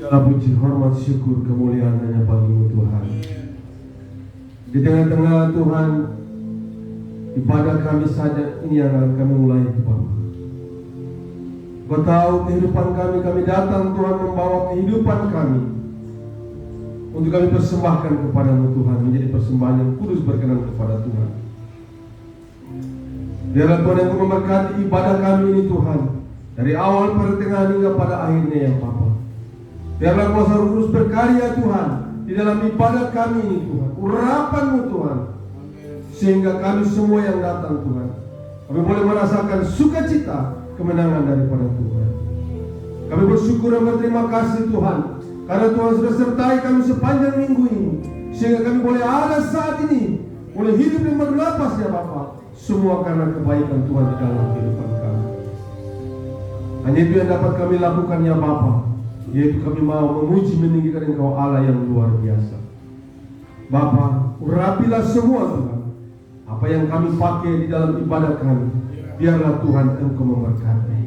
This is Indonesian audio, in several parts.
Segala puji, hormat, syukur, kemuliaan hanya bagi-Mu Tuhan. Di tengah-tengah Tuhan, ibadah kami saja ini yang akan kami mulai itu Bapa. Kau tahu kehidupan kami datang Tuhan membawa kehidupan kami untuk kami persembahkan kepada-Mu Tuhan, menjadi persembahan yang kudus berkenan kepada Tuhan. Biarlah Tuhan yang memberkati ibadah kami ini Tuhan, dari awal pertengahan hingga pada akhirnya ya Bapa. Biarlah kuasa Roh Kudus berkarya Tuhan di dalam ibadah kami ini Tuhan, urapan-Mu Tuhan, sehingga kami semua yang datang Tuhan, kami boleh merasakan sukacita kemenangan daripada Tuhan. Kami bersyukur dan berterima kasih Tuhan, karena Tuhan sudah sertai kami sepanjang minggu ini, sehingga kami boleh ada saat ini, boleh hidup dan bernapas ya Bapa. Semua karena kebaikan Tuhan di dalam kehidupan kami. Hanya itu yang dapat kami lakukan ya Bapa, yaitu kami mau memuji meninggikan Engkau Allah yang luar biasa. Bapa, urapilah semua Tuhan apa yang kami pakai di dalam ibadah kami. Biarlah Tuhan Engkau memberkati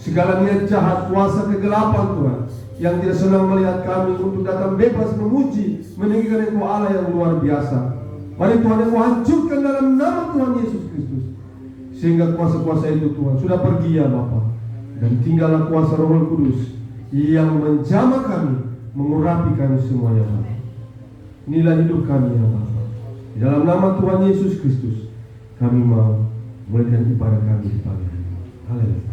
segala niat jahat, kuasa kegelapan Tuhan, yang tidak senang melihat kami untuk datang bebas memuji meninggikan Engkau Allah yang luar biasa. Mari Tuhan Engkau hancurkan dalam nama Tuhan Yesus Kristus, sehingga kuasa-kuasa itu Tuhan sudah pergi ya Bapa, dan tinggallah kuasa Roh Kudus yang menjamah kami, mengurapi kami semuanya Bapa. Inilah hidup kami ya Bapa. Di dalam nama Tuhan Yesus Kristus kami mau mulaikan ibadah kami di pagi hari ini. Haleluya.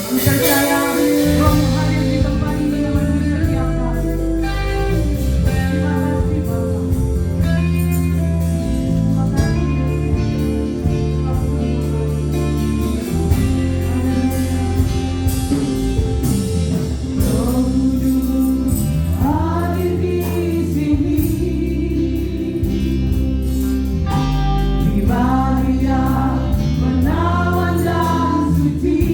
Kami percaya Roh hadir di tempat ini dengan setiap kami. Terima kasih Bapa. Terima kasih. Roh Kudus hadir di sini. Di balik yang menawan dan suci.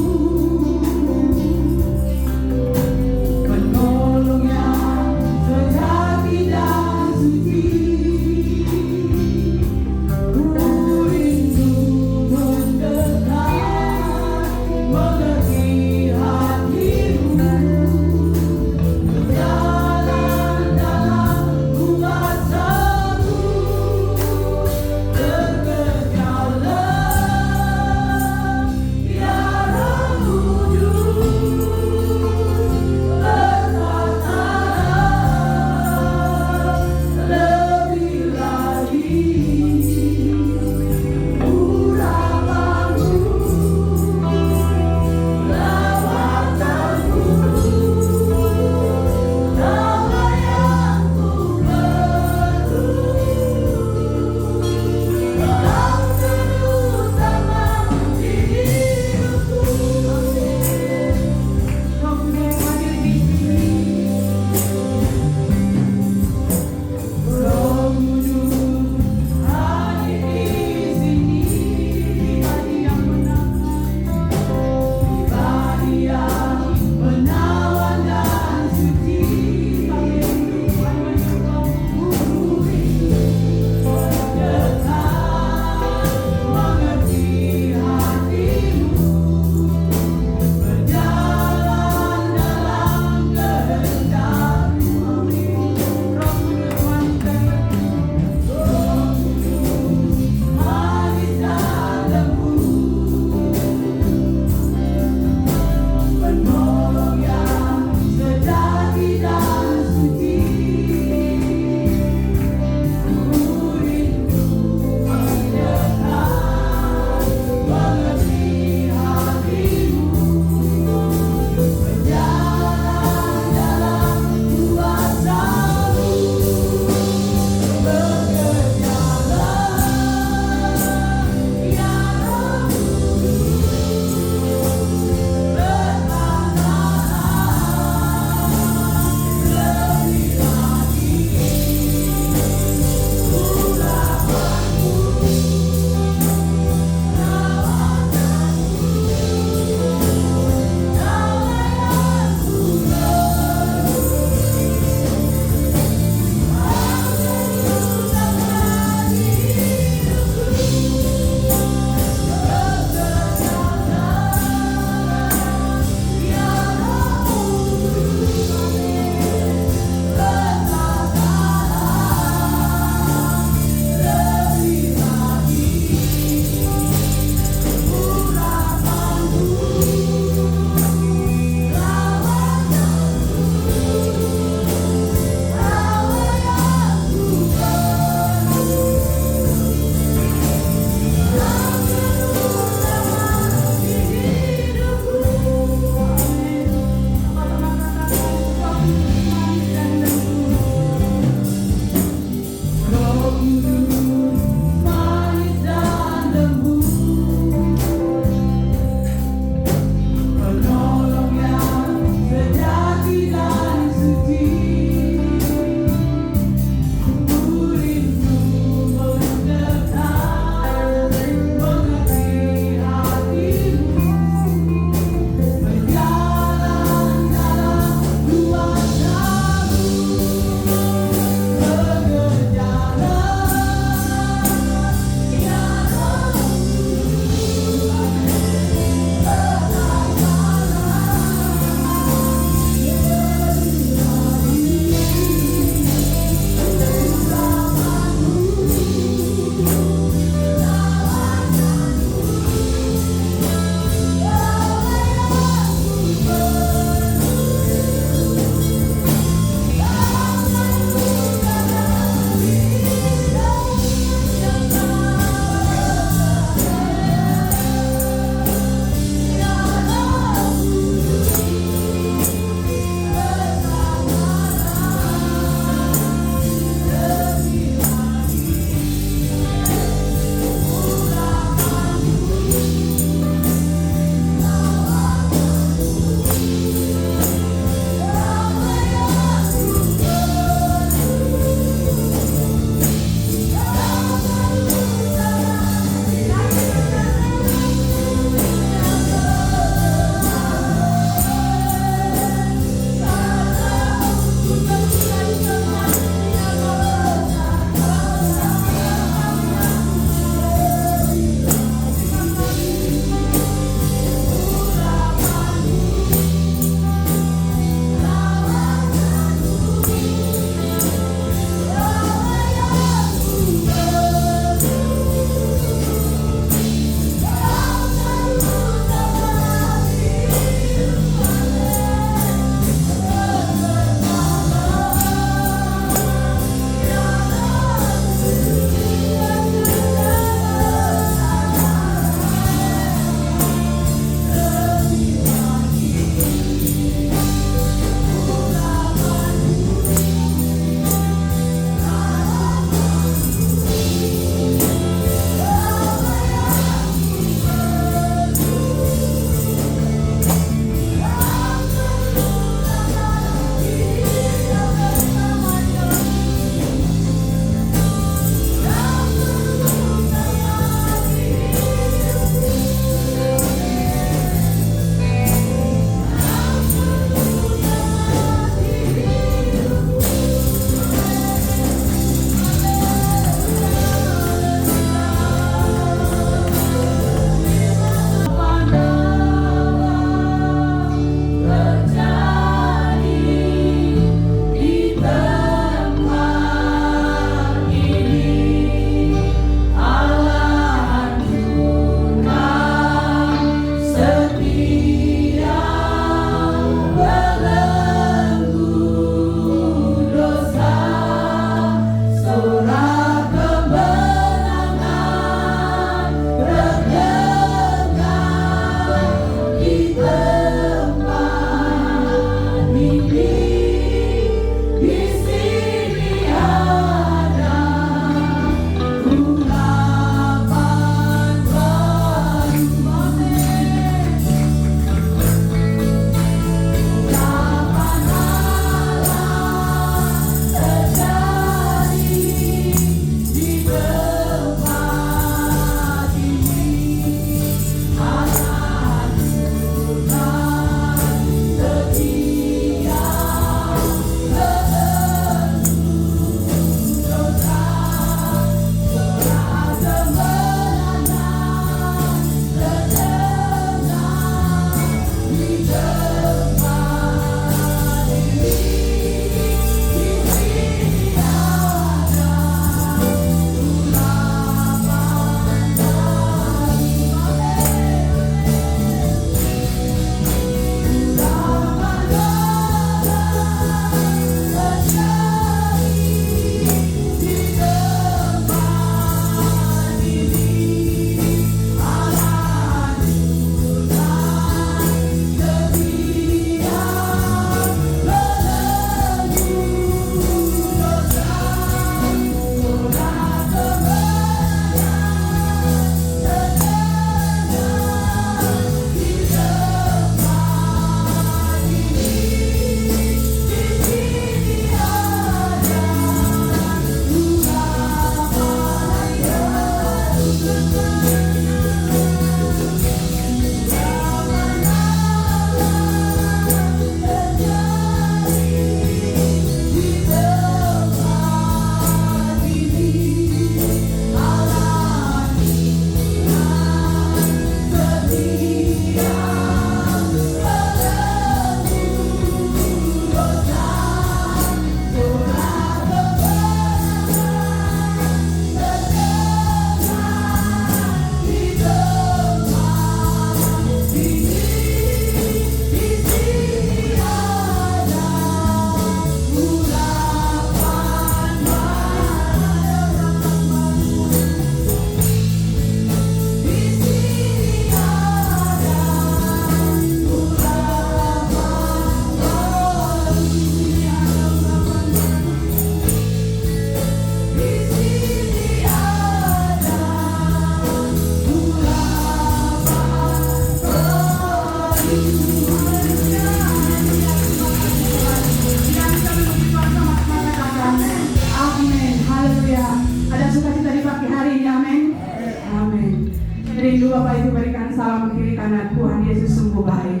Bapak Ibu berikan salam kiri kanan. Tuhan Yesus sungguh baik.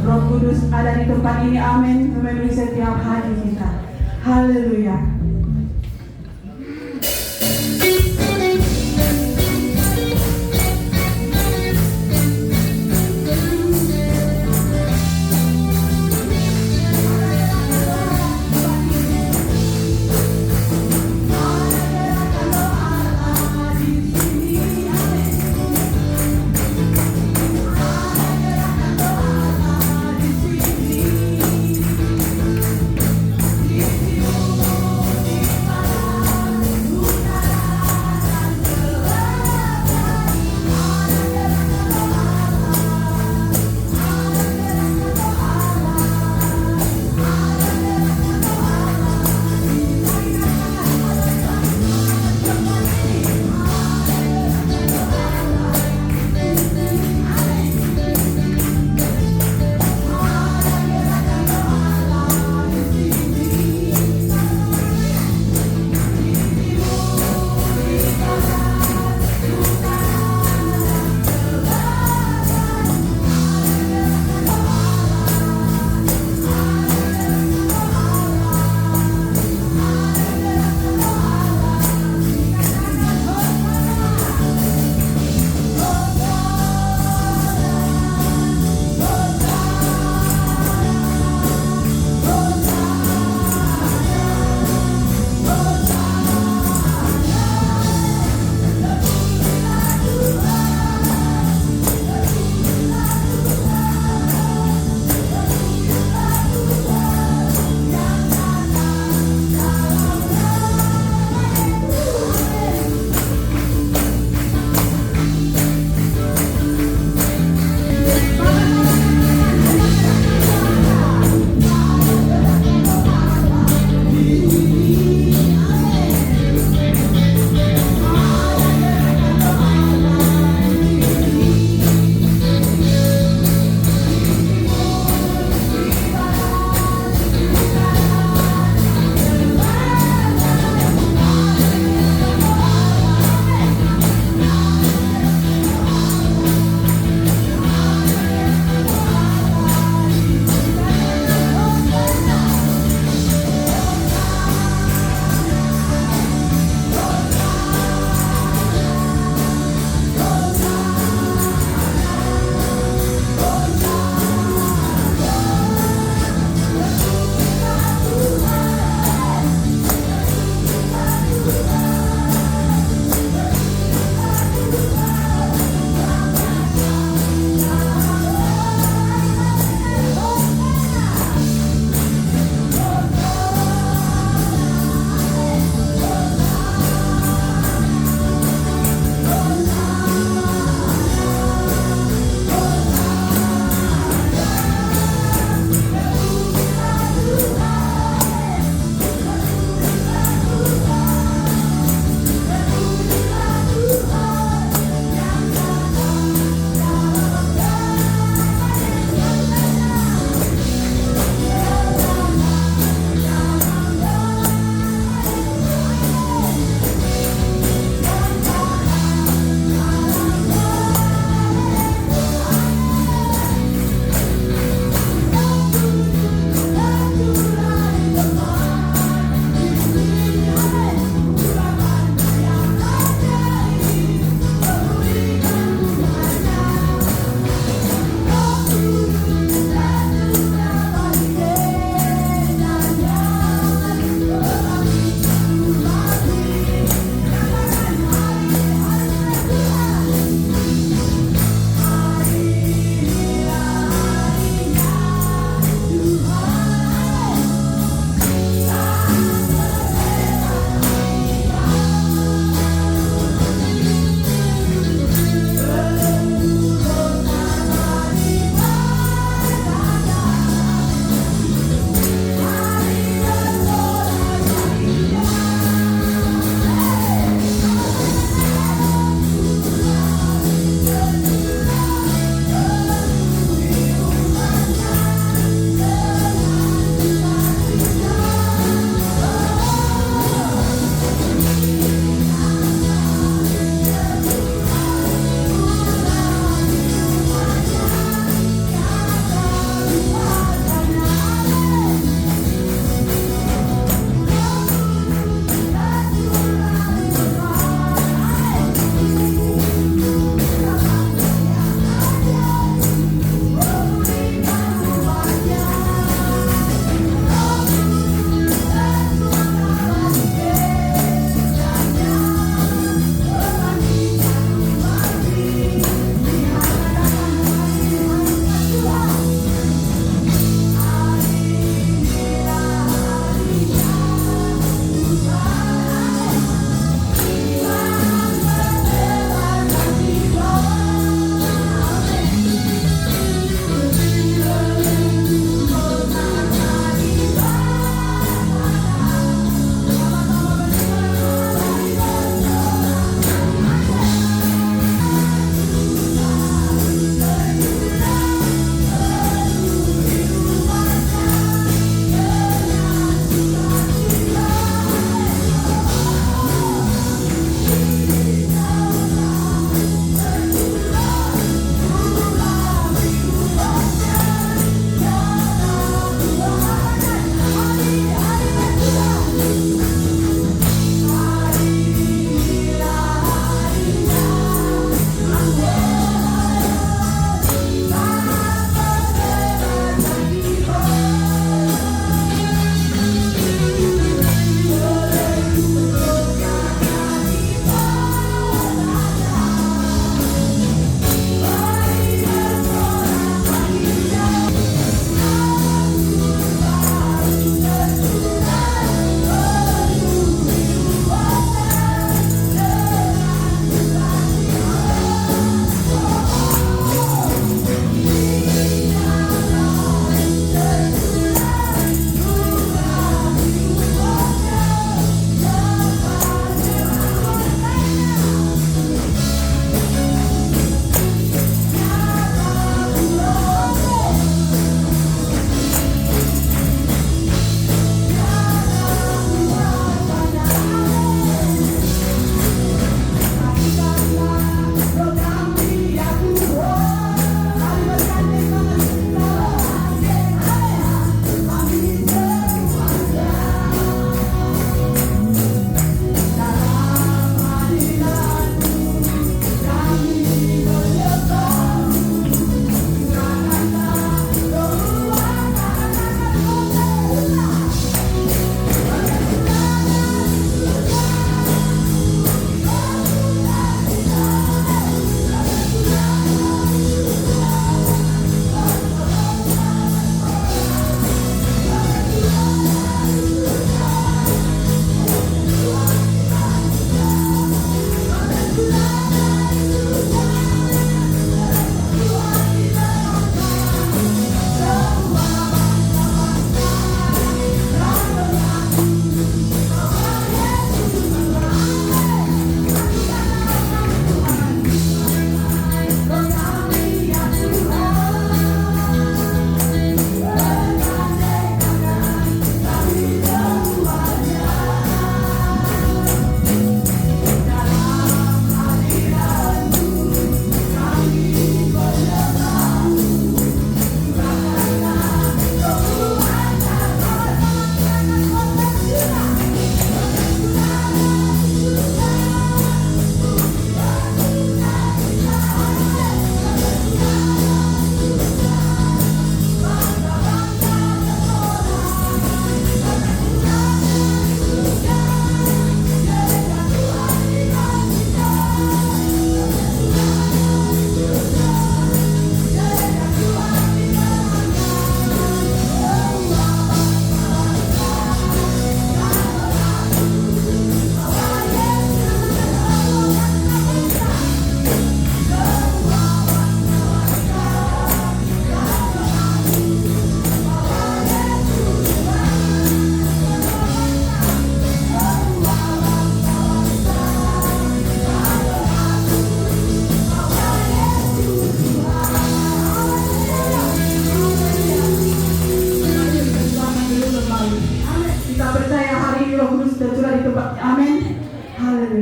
Roh Kudus ada di tempat ini, amin, memenuhi setiap hati kita. Haleluya. Di sini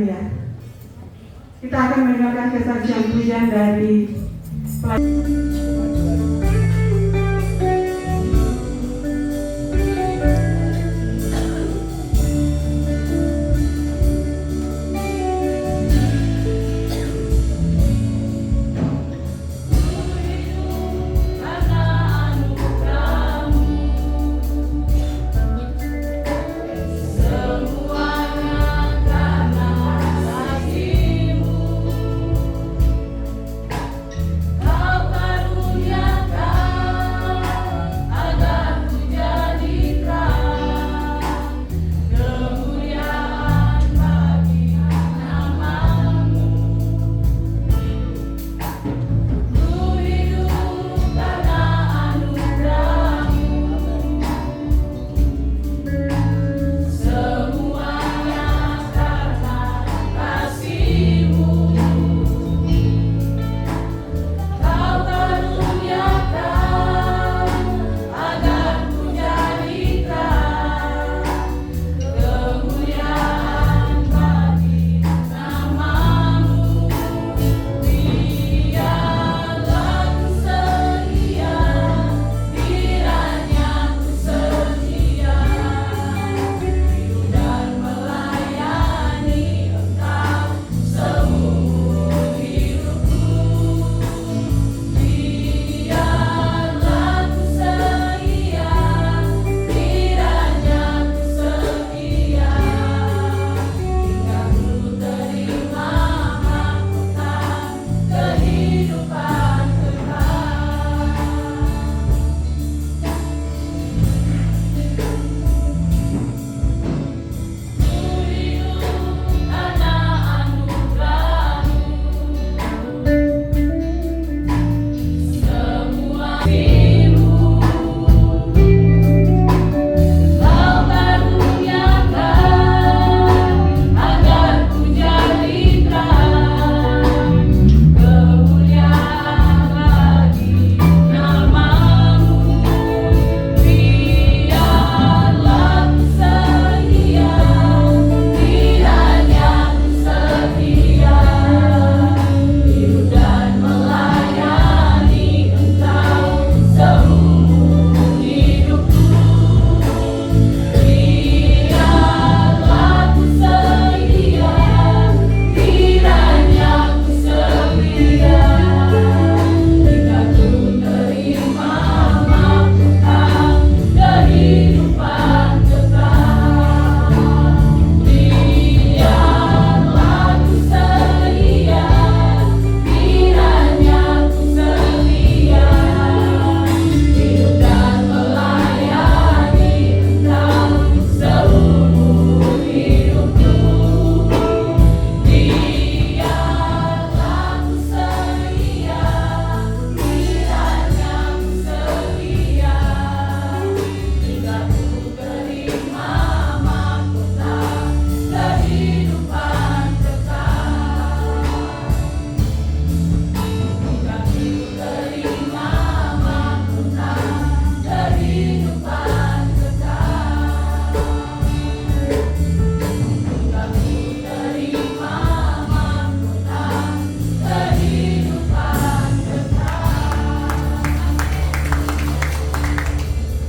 Haleluya. Kita akan mendengarkan kesaksian pujian dari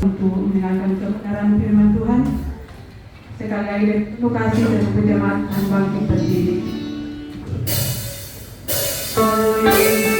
untuk mendengarkan kebenaran firman Tuhan. Sekali lagi terima kasih dan berjemaat dan bangkit berdiri. Saat ku berjalan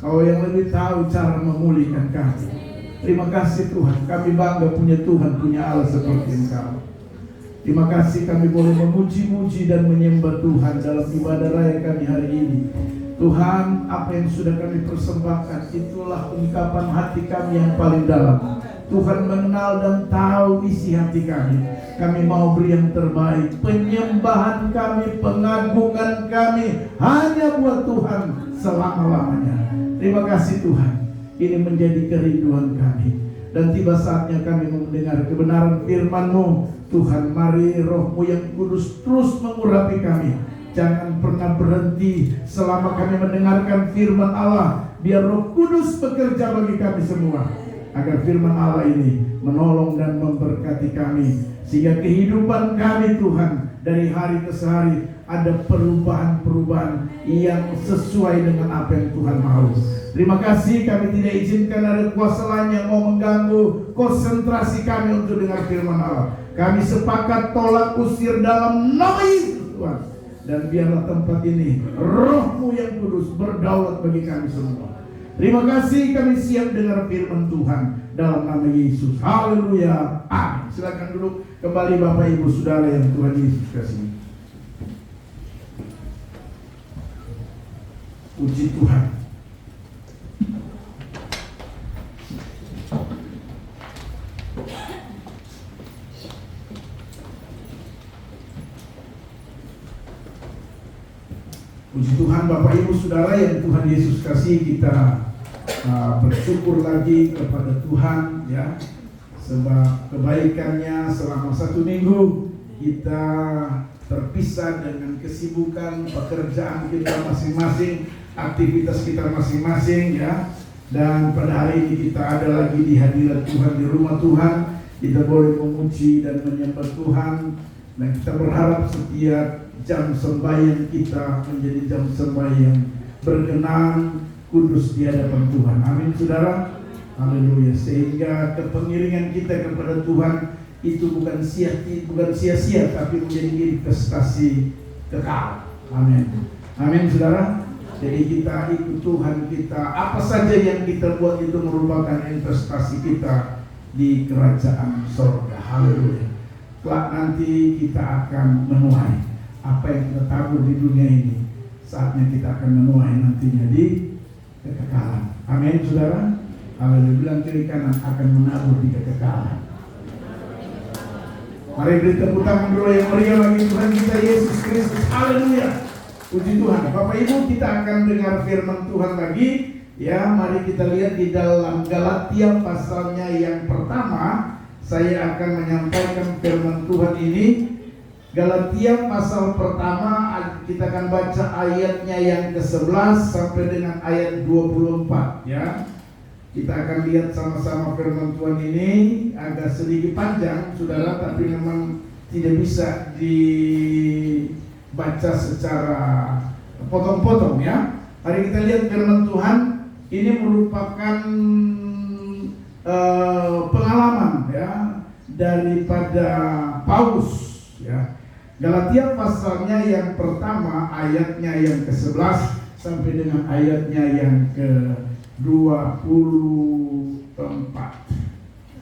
Kau yang lebih tahu cara memulihkan kami. Terima kasih Tuhan, kami bangga punya Tuhan, punya Allah seperti Engkau. Terima kasih kami boleh memuji-muji dan menyembah Tuhan dalam ibadah raya kami hari ini. Tuhan, apa yang sudah kami persembahkan, itulah ungkapan hati kami yang paling dalam. Tuhan mengenal dan tahu isi hati kami. Kami mau beri yang terbaik. Penyembahan kami, pengagungan kami hanya buat Tuhan selama-lamanya. Terima kasih Tuhan. Ini menjadi kerinduan kami. Dan tiba saatnya kami mendengar kebenaran firman-Mu. Tuhan, mari Roh-Mu yang kudus terus mengurapi kami. Jangan pernah berhenti selama kami mendengarkan firman Allah. Biar Roh Kudus bekerja bagi kami semua, agar firman Allah ini menolong dan memberkati kami, sehingga kehidupan kami Tuhan dari hari ke hari ada perubahan-perubahan yang sesuai dengan apa yang Tuhan mau. Terima kasih, kami tidak izinkan ada kuasa lain yang mau mengganggu konsentrasi kami untuk dengar firman Allah. Kami sepakat tolak usir dalam nama Yesus Tuhan. Dan biarlah tempat ini Roh-Mu yang kudus berdaulat bagi kami semua. Terima kasih, kami siap dengar firman Tuhan dalam nama Yesus. Haleluya. Amin. Silakan duduk kembali Bapak Ibu Saudara yang Tuhan Yesus kasih. Puji Tuhan. Puji Tuhan Bapak Ibu Saudara yang Tuhan Yesus kasih, kita bersyukur lagi kepada Tuhan ya, sebab kebaikannya selama 1 minggu kita terpisah dengan kesibukan pekerjaan kita masing-masing, aktivitas kita masing-masing ya. Dan pada hari ini kita ada lagi di hadirat Tuhan, di rumah Tuhan. Kita boleh memuji dan menyembah Tuhan. Dan kita berharap setiap jam sembahyang kita menjadi jam sembahyang berkenan, kudus di hadapan Tuhan. Amin saudara. Haleluya. Sehingga kepengiringan kita kepada Tuhan itu bukan sia-sia, tapi menjadi investasi kekal. Amin. Amin saudara. Jadi kita ikut Tuhan kita, apa saja yang kita buat itu merupakan investasi kita di kerajaan surga. Haleluya. Kelak nanti kita akan menuai apa yang kita tabur di dunia ini. Saatnya kita akan menuai nantinya di kekekalan. Amin saudara. Haleluya. Bilang kiri kanan, akan menabur di kekekalan. Mari beri tepuk tangan dulu yang meriah bagi Tuhan kita Yesus Kristus. Haleluya. Puji Tuhan. Bapak Ibu, kita akan dengar firman Tuhan lagi. Ya, mari kita lihat di dalam Galatia pasalnya yang pertama. Saya akan menyampaikan firman Tuhan ini. Galatia pasal pertama, kita akan baca ayatnya yang ke-11 sampai dengan ayat 24 ya. Kita akan lihat sama-sama firman Tuhan ini. Agak sedikit panjang saudara, tapi memang tidak bisa dibaca secara potong-potong ya. Mari kita lihat firman Tuhan. Ini merupakan pengalaman ya daripada Paulus ya. Galatia pasalnya yang pertama, ayatnya yang ke-11 sampai dengan ayatnya yang ke-24.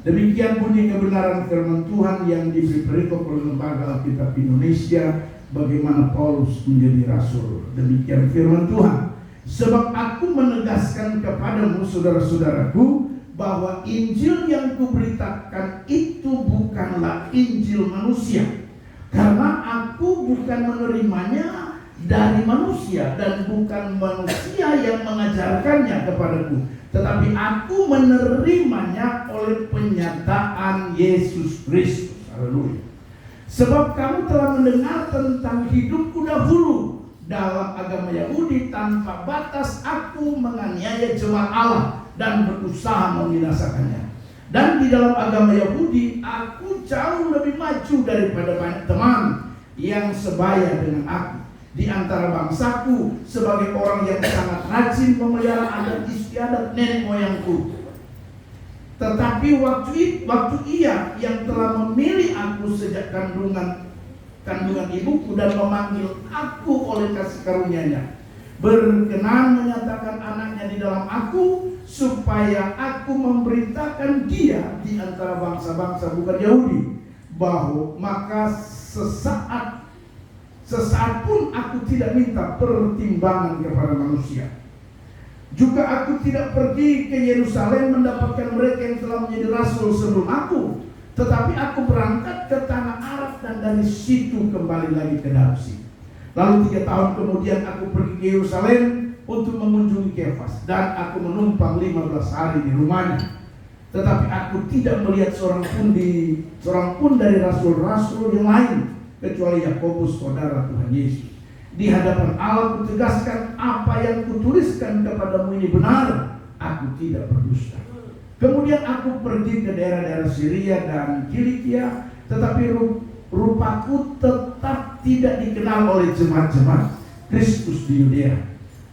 Demikian bunyi kebenaran firman Tuhan yang diberi perikop oleh Lembaga Alkitab Indonesia, bagaimana Paulus menjadi rasul. Demikian firman Tuhan. Sebab aku menegaskan kepadamu saudara-saudaraku, bahwa Injil yang kuberitakan itu bukanlah Injil manusia, karena aku bukan menerimanya dari manusia dan bukan manusia yang mengajarkannya kepadaku, tetapi aku menerimanya oleh penyataan Yesus Kristus. Haleluya. Sebab kamu telah mendengar tentang hidupku dahulu dalam agama Yahudi, tanpa batas aku menganiaya jemaat Allah dan berusaha membinasakannya. Dan di dalam agama Yahudi aku jauh lebih maju daripada banyak teman yang sebaya dengan aku. Di antara bangsaku sebagai orang yang sangat rajin memelihara adat istiadat nenek moyangku. Tetapi waktu ia yang telah memilih aku sejak kandungan ibuku dan memanggil aku oleh kasih karunia-Nya, berkenan menyatakan anaknya di dalam aku, supaya aku memberitakan dia di antara bangsa-bangsa bukan Yahudi, bahwa maka sesaat pun aku tidak minta pertimbangan kepada manusia. Juga aku tidak pergi ke Yerusalem mendapatkan mereka yang telah menjadi rasul sebelum aku, tetapi aku berangkat ke tanah Arab dan dari situ kembali lagi ke Damsyik. Lalu 3 tahun kemudian aku pergi ke Yerusalem untuk mengunjungi Kefas, dan aku menumpang 15 hari di rumahnya. Tetapi aku tidak melihat seorang pun dari rasul-rasul yang lain kecuali Yakobus, saudara Tuhan Yesus. Di hadapan Allah kutegaskan apa yang kutuliskan kepadamu ini benar, aku tidak berdusta. Kemudian aku pergi ke daerah-daerah Syria dan Kilikia, tetapi rupaku tetap tidak dikenal oleh jemaat-jemaat Kristus di Yudea.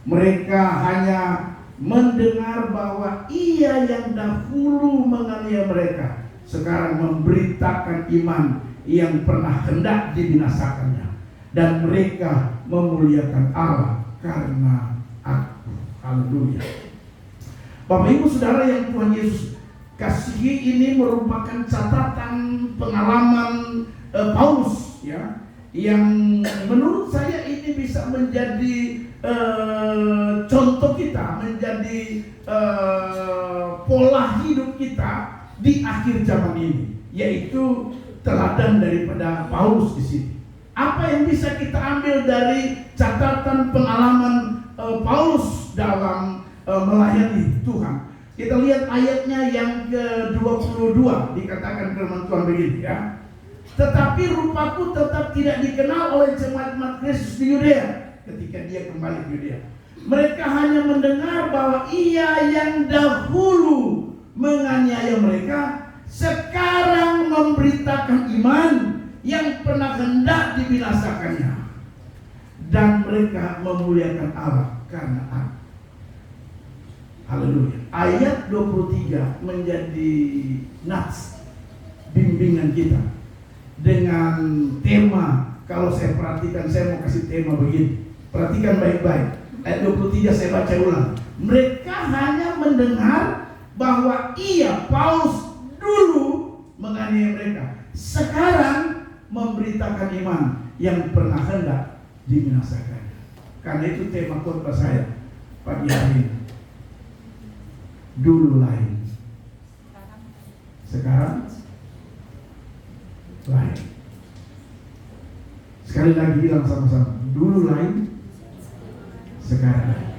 Mereka hanya mendengar bahwa ia yang dahulu menganiaya mereka sekarang memberitakan iman yang pernah hendak dibinasakannya, dan mereka memuliakan Allah karena aku. Haleluya. Bapak Ibu Saudara yang Tuhan Yesus kasihi, ini merupakan catatan pengalaman Paulus, ya, yang menurut saya ini bisa menjadi contoh kita, menjadi pola hidup kita di akhir zaman ini, yaitu teladan daripada Paulus di sini. Apa yang bisa kita ambil dari catatan pengalaman Paulus dalam melayani Tuhan? Kita lihat ayatnya yang ke-22, dikatakan firman Tuhan begini, ya. Tetapi rupaku tetap tidak dikenal oleh jemaat Kristus di Yudea. Ketika dia kembali ke Yudea, mereka hanya mendengar bahwa ia yang dahulu menganiaya mereka sekarang memberitakan iman yang pernah hendak dibinasakannya, dan mereka memuliakan Allah karena aku. Haleluya. Ayat 23 menjadi nats bimbingan kita dengan tema. Kalau saya perhatikan, saya mau kasih tema begini. Perhatikan baik-baik. Ayat 23 saya baca ulang. Mereka hanya mendengar bahwa ia, Paulus, dulu menganiaya mereka, sekarang memberitakan iman yang pernah hendak dibinasakannya. Karena itu tema khotbah saya pagi hari ini. Dulu lain, sekarang lain. Sekali lagi bilang sama-sama, dulu lain, sekarang lain.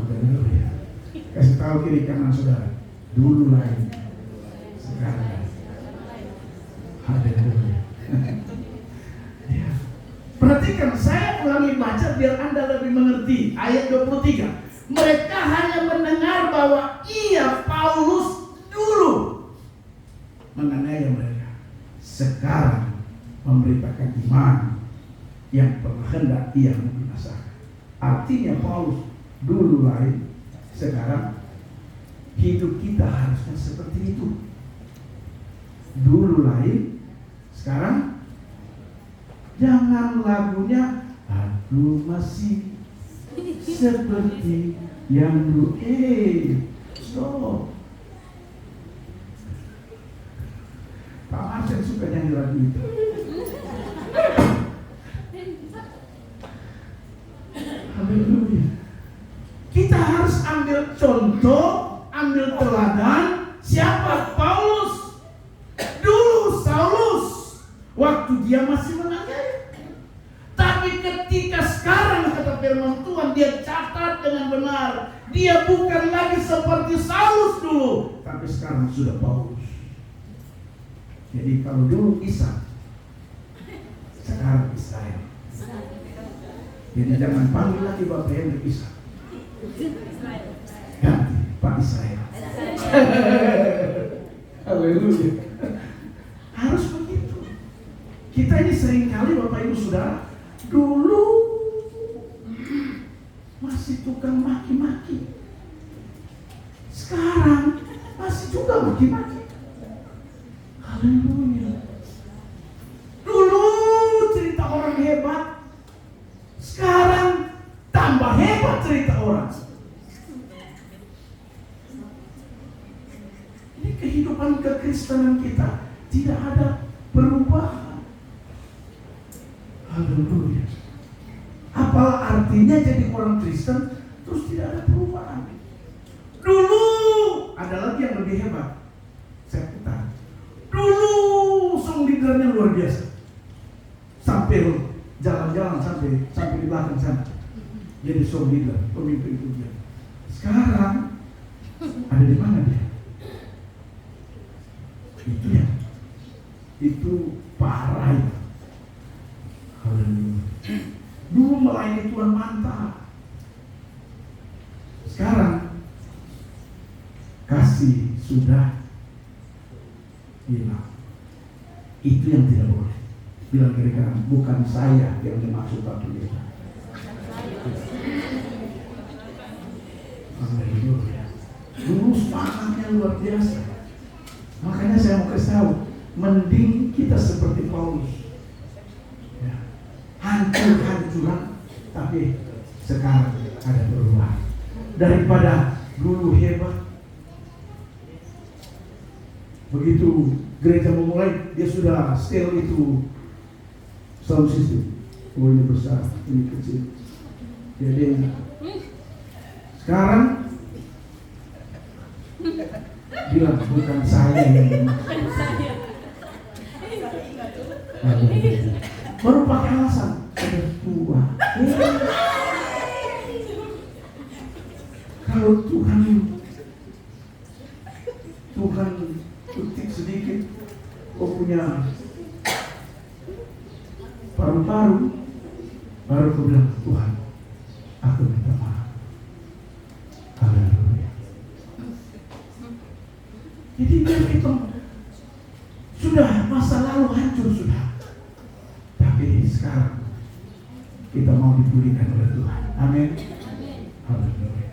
Haleluya. Kasih tahu kiri kanan saudara, dulu lain, sekarang lain. Haleluya. Ya. Perhatikan, saya ulangi baca biar Anda lebih mengerti. Ayat 23. Mereka hanya mendengar bahwa ia, Paulus, dulu menganiaya mereka, sekarang memberitakan iman yang pernah hendak ia membinasakan. Artinya Paulus dulu lain, sekarang hidup kita harusnya seperti itu. Dulu lain, sekarang jangan lagunya aku masih seperti yang dulu. Stop. Pak Marcel suka nyanyi lagu itu. Haleluya. Kita harus ambil contoh, ambil teladan. Siapa? Paulus. Dulu Saulus, waktu dia masih menganiaya. Tapi ketika sekarang, kata firman Tuhan, dia catat dengan benar, dia bukan lagi seperti Saulus dulu, tapi sekarang sudah Paulus. Jadi kalau dulu Isa, sekarang Israel. Jadi jangan panggil lagi Bapak Hendrik Isa, ganti Pak Israel. Haleluya. Harus begitu. Kita ini seringkali Bapak Ibu Saudara, dulu masih tukang maki-maki, sekarang masih juga maki-maki. Haleluya. Dulu cerita orang hebat, sekarang kehidupan kekristenan kita tidak ada perubahan. Haleluya. Apa artinya jadi orang Kristen terus tidak ada perubahan? Dulu ada lagi yang lebih hebat. Saya putar. Dulu song leadernya luar biasa. Sampai jalan-jalan sampai di belakang sana. Jadi song leader, pemimpin itu dia. Sekarang ada di mana dia? Itu ya. Itu parah ya. Haleluya. Dulu melayani Tuhan mantap. Sekarang kasih sudah hilang. Itu yang tidak boleh. Bilang kira-kira bukan saya yang dimaksud tapi dia. Haleluya. Dulu semangatnya luar biasa. Makanya saya mau kasih tahu, mending kita seperti Paulus. Ya. Hancur-hancuran, tapi sekarang ada perubahan. Daripada dulu hebat. Begitu gereja memulai, dia sudah setel itu sound system. Oh ini besar, ini kecil. Jadi sekarang bilang bukan saya yang dimaksud. Baru pakai alasan ada tua. Kalau Tuhan ketik sedikit, kau punya paru-paru, baru kau bilang Tuhan, aku minta maaf. Haleluya. Jadi biar kita sudah masa lalu hancur sudah, tapi sekarang kita mau dipulihkan oleh Tuhan. Amin. Haleluya.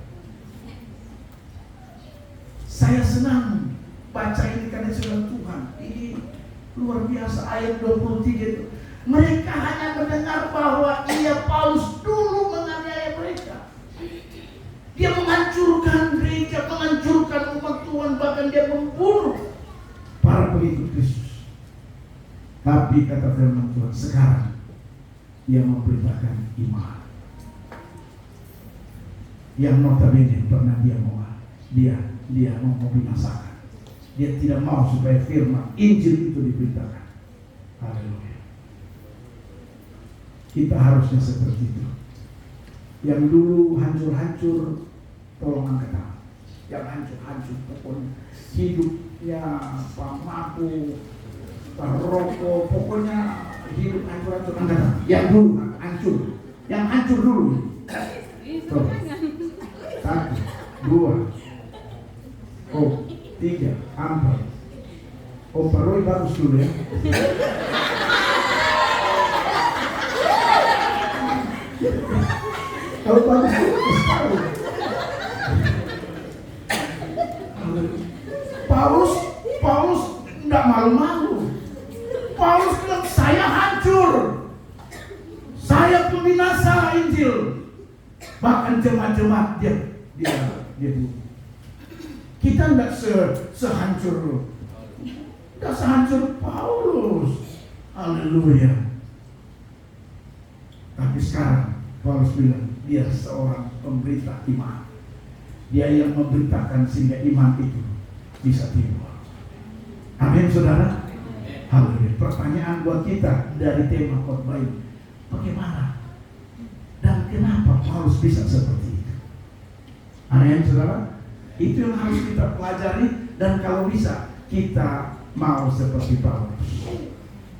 Saya senang baca ini karena sudah Tuhan. Ini luar biasa ayat 23 itu. Mereka hanya mendengar bahwa Paulus dulu menganiaya mereka. Dia menghancurkan gereja, menghancurkan umat Tuhan, bahkan dia membunuh para pengikut Kristus. Tapi kata firman Tuhan, sekarang dia memberitakan iman yang notabene pernah dia mau membinasakan. Dia tidak mau supaya firman Injil itu diberitakan. Haleluya. Kita harusnya seperti itu. Yang dulu hancur-hancur, tolong angkat tangan. Yang hancur-hancur, pokoknya hidupnya mabuk, rokok, pokoknya hidup hancur-hancur, angkat tangan. Yang dulu hancur, yang hancur dulu. Tuh. 1, 2, 3, 4. Oh, Pak Roy bagus dulu ya. Kalau bagus dulu, Paulus enggak malu-malu. Paulus bilang saya hancur, saya pembinasa Injil. Bahkan jemaat-jemaat dia kita enggak sehancur Paulus. Haleluya. Tapi sekarang Paulus bilang dia seorang pemberita iman. Dia yang memberitakan sehingga iman itu bisa timbul. Amin saudara. Haleluya. Pertanyaan buat kita dari tema khotbah ini, bagaimana dan kenapa Paulus bisa seperti itu? Amin saudara. Itu yang harus kita pelajari, dan kalau bisa kita mau seperti Paulus.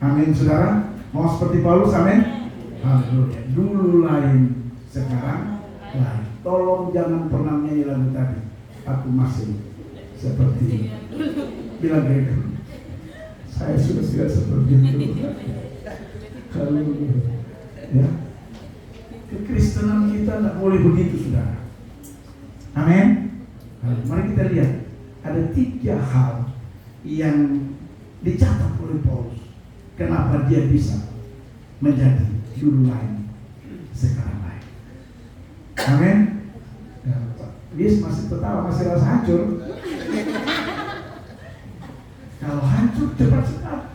Amin saudara. Mau seperti Paulus, amin. Haleluya. Dulu lain, sekarang lain. Tolong jangan pernah nyanyi lagu tadi, aku masih seperti bilang gitu. Saya sudah tidak seperti itu. Haleluya. Ya. Kekristenan kita tidak boleh begitu saudara. Amin. Mari kita lihat, ada 3 hal yang dicatat oleh Paulus. Kenapa dia bisa menjadi dulu lain, sekarang lain. Amin. Dia masih tertawa, masih rasa hancur. Kalau hancur cepat sekali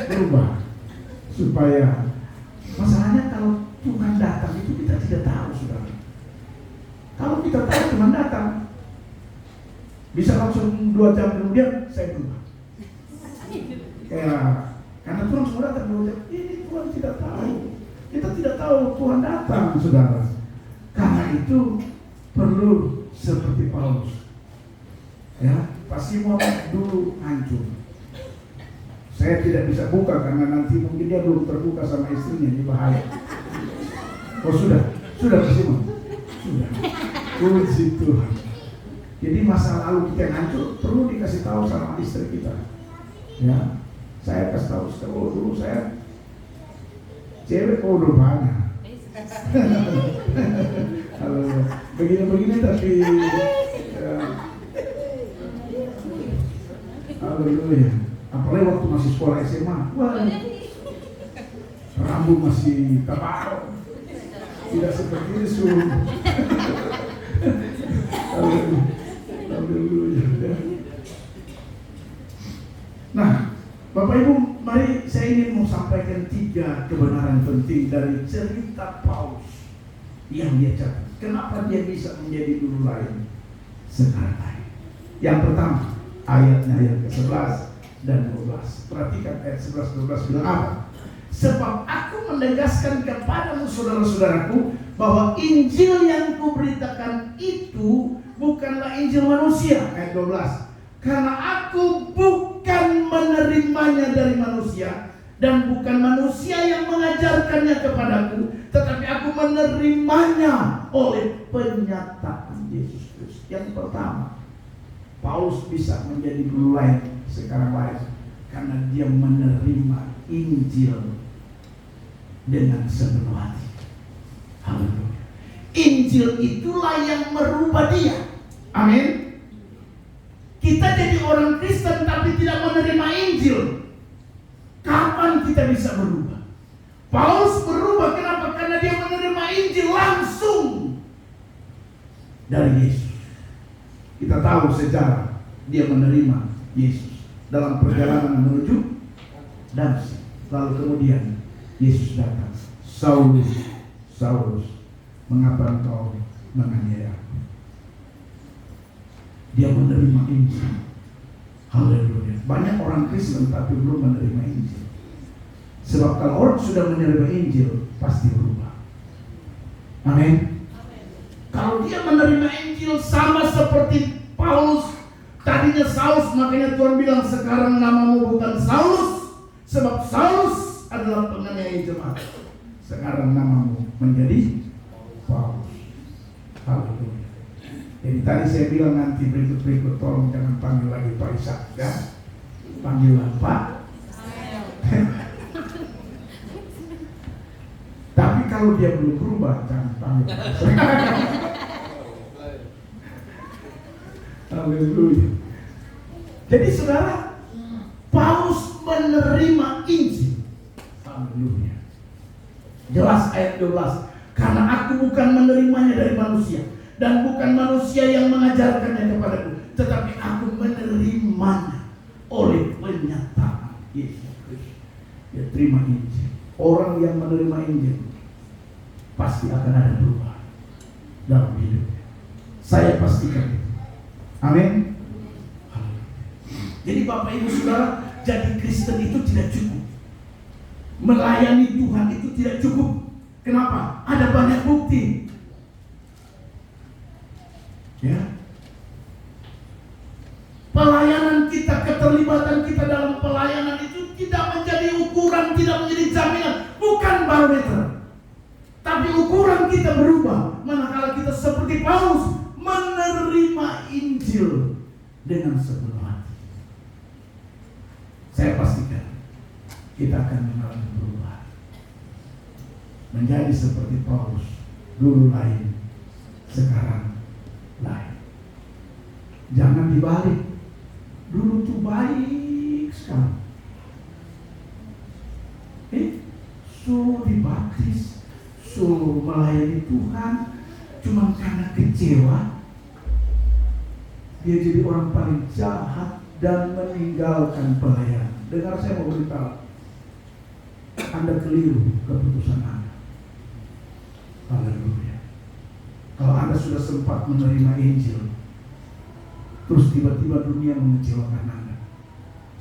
berubah. Supaya masalahnya kalau Tuhan datang itu kita tidak tahu, saudara. Kalau kita tahu Tuhan datang, bisa langsung 2 jam kemudian saya berubah. Karena Tuhan sudah datang 2 jam, ini Tuhan tidak tahu. Kita tidak tahu Tuhan datang, saudara. Karena itu perlu seperti Paulus. Ya, pasti mau dulu hancur. Saya tidak bisa buka karena nanti mungkin dia belum terbuka sama istrinya, ini bahaya. Oh sudah Simon, sudah. Puji Tuhan. Jadi masa lalu kita yang hancur perlu dikasih tahu sama istri kita. Ya, saya kasih tahu dulu saya cewek udah banyak. Kalau begini tapi haleluya. Apalagi waktu masih sekolah SMA, wah, rambut masih tebal, tidak seperti itu. Haleluya. Nah, Bapak Ibu, mari saya ingin mau sampaikan 3 kebenaran penting dari cerita Paulus yang dia catat. Kenapa dia bisa menjadi dulu lain sekarang lain? Yang pertama, ayatnya ayat ke-11 dan 12. Perhatikan ayat 11-12 bilang apa? Sebab aku menegaskan kepadamu saudara-saudaraku bahwa Injil yang kuberitakan itu bukanlah Injil manusia. Ayat 12. Karena aku bukan menerimanya dari manusia dan bukan manusia yang mengajarkannya kepadaku, tetapi aku menerimanya oleh penyataan Yesus Kristus. Yang pertama, Paulus bisa menjadi dulu lain sekarang lain karena dia menerima Injil dengan sepenuh hati. Haleluya. Injil itulah yang merubah dia. Amin. Kita jadi orang Kristen tapi tidak menerima Injil. Kapan kita bisa berubah? Paulus berubah, kenapa? Karena dia menerima Injil langsung dari Yesus. Kita tahu sejarah dia menerima Yesus dalam perjalanan menuju Damaskus. Lalu kemudian Yesus datang. Saulus, mengapa engkau menganiaya aku? Dia menerima Injil. Haleluya. Banyak orang Kristen tapi belum menerima Injil. Sebab kalau orang sudah menerima Injil pasti berubah. Amin. Kalau dia menerima Injil sama seperti Paulus, tadinya Saulus, makanya Tuhan bilang sekarang namamu bukan Saulus, sebab Saulus adalah penganiaya jemaat. Sekarang namamu menjadi Paulus. Haleluya. Jadi tadi saya bilang nanti berikut tolong jangan panggil lagi Pak Ishak, ya. Panggillah Pak. Tapi kalau dia belum berubah jangan panggil Pak Ishak. Haleluya. Jadi saudara, Paulus menerima Injil. Haleluya. Jelas ayat 12. Karena aku bukan menerimanya dari manusia dan bukan manusia yang mengajarkannya kepadaku, tetapi aku menerimanya oleh penyataan Yesus Kristus. Dia terima Injil. Orang yang menerima Injil pasti akan ada perubahan dalam hidupnya. Saya pastikan itu. Amin. Jadi Bapak Ibu Saudara, jadi Kristen itu tidak cukup. Melayani Tuhan itu tidak cukup. Kenapa? Ada banyak bukti. Ya. Pelayanan kita, keterlibatan kita dalam pelayanan itu tidak menjadi ukuran, tidak menjadi jaminan, bukan barometer. Tapi ukuran kita berubah manakala kita seperti Paulus menerima Injil dengan sepenuh hati. Saya pastikan kita akan mengalami perubahan. Menjadi seperti Paulus, dulu lain, sekarang lain. Jangan dibalik. Dulu tuh baik sekali. Suruh dibaptis, suruh melayani Tuhan, cuma karena kecewa dia jadi orang paling jahat dan meninggalkan pelayanan. Dengar, saya mau beritahu, Anda keliru keputusan Anda. Haleluya. Kalau Anda sudah sempat menerima Injil, terus tiba-tiba dunia mengecewakan Anda,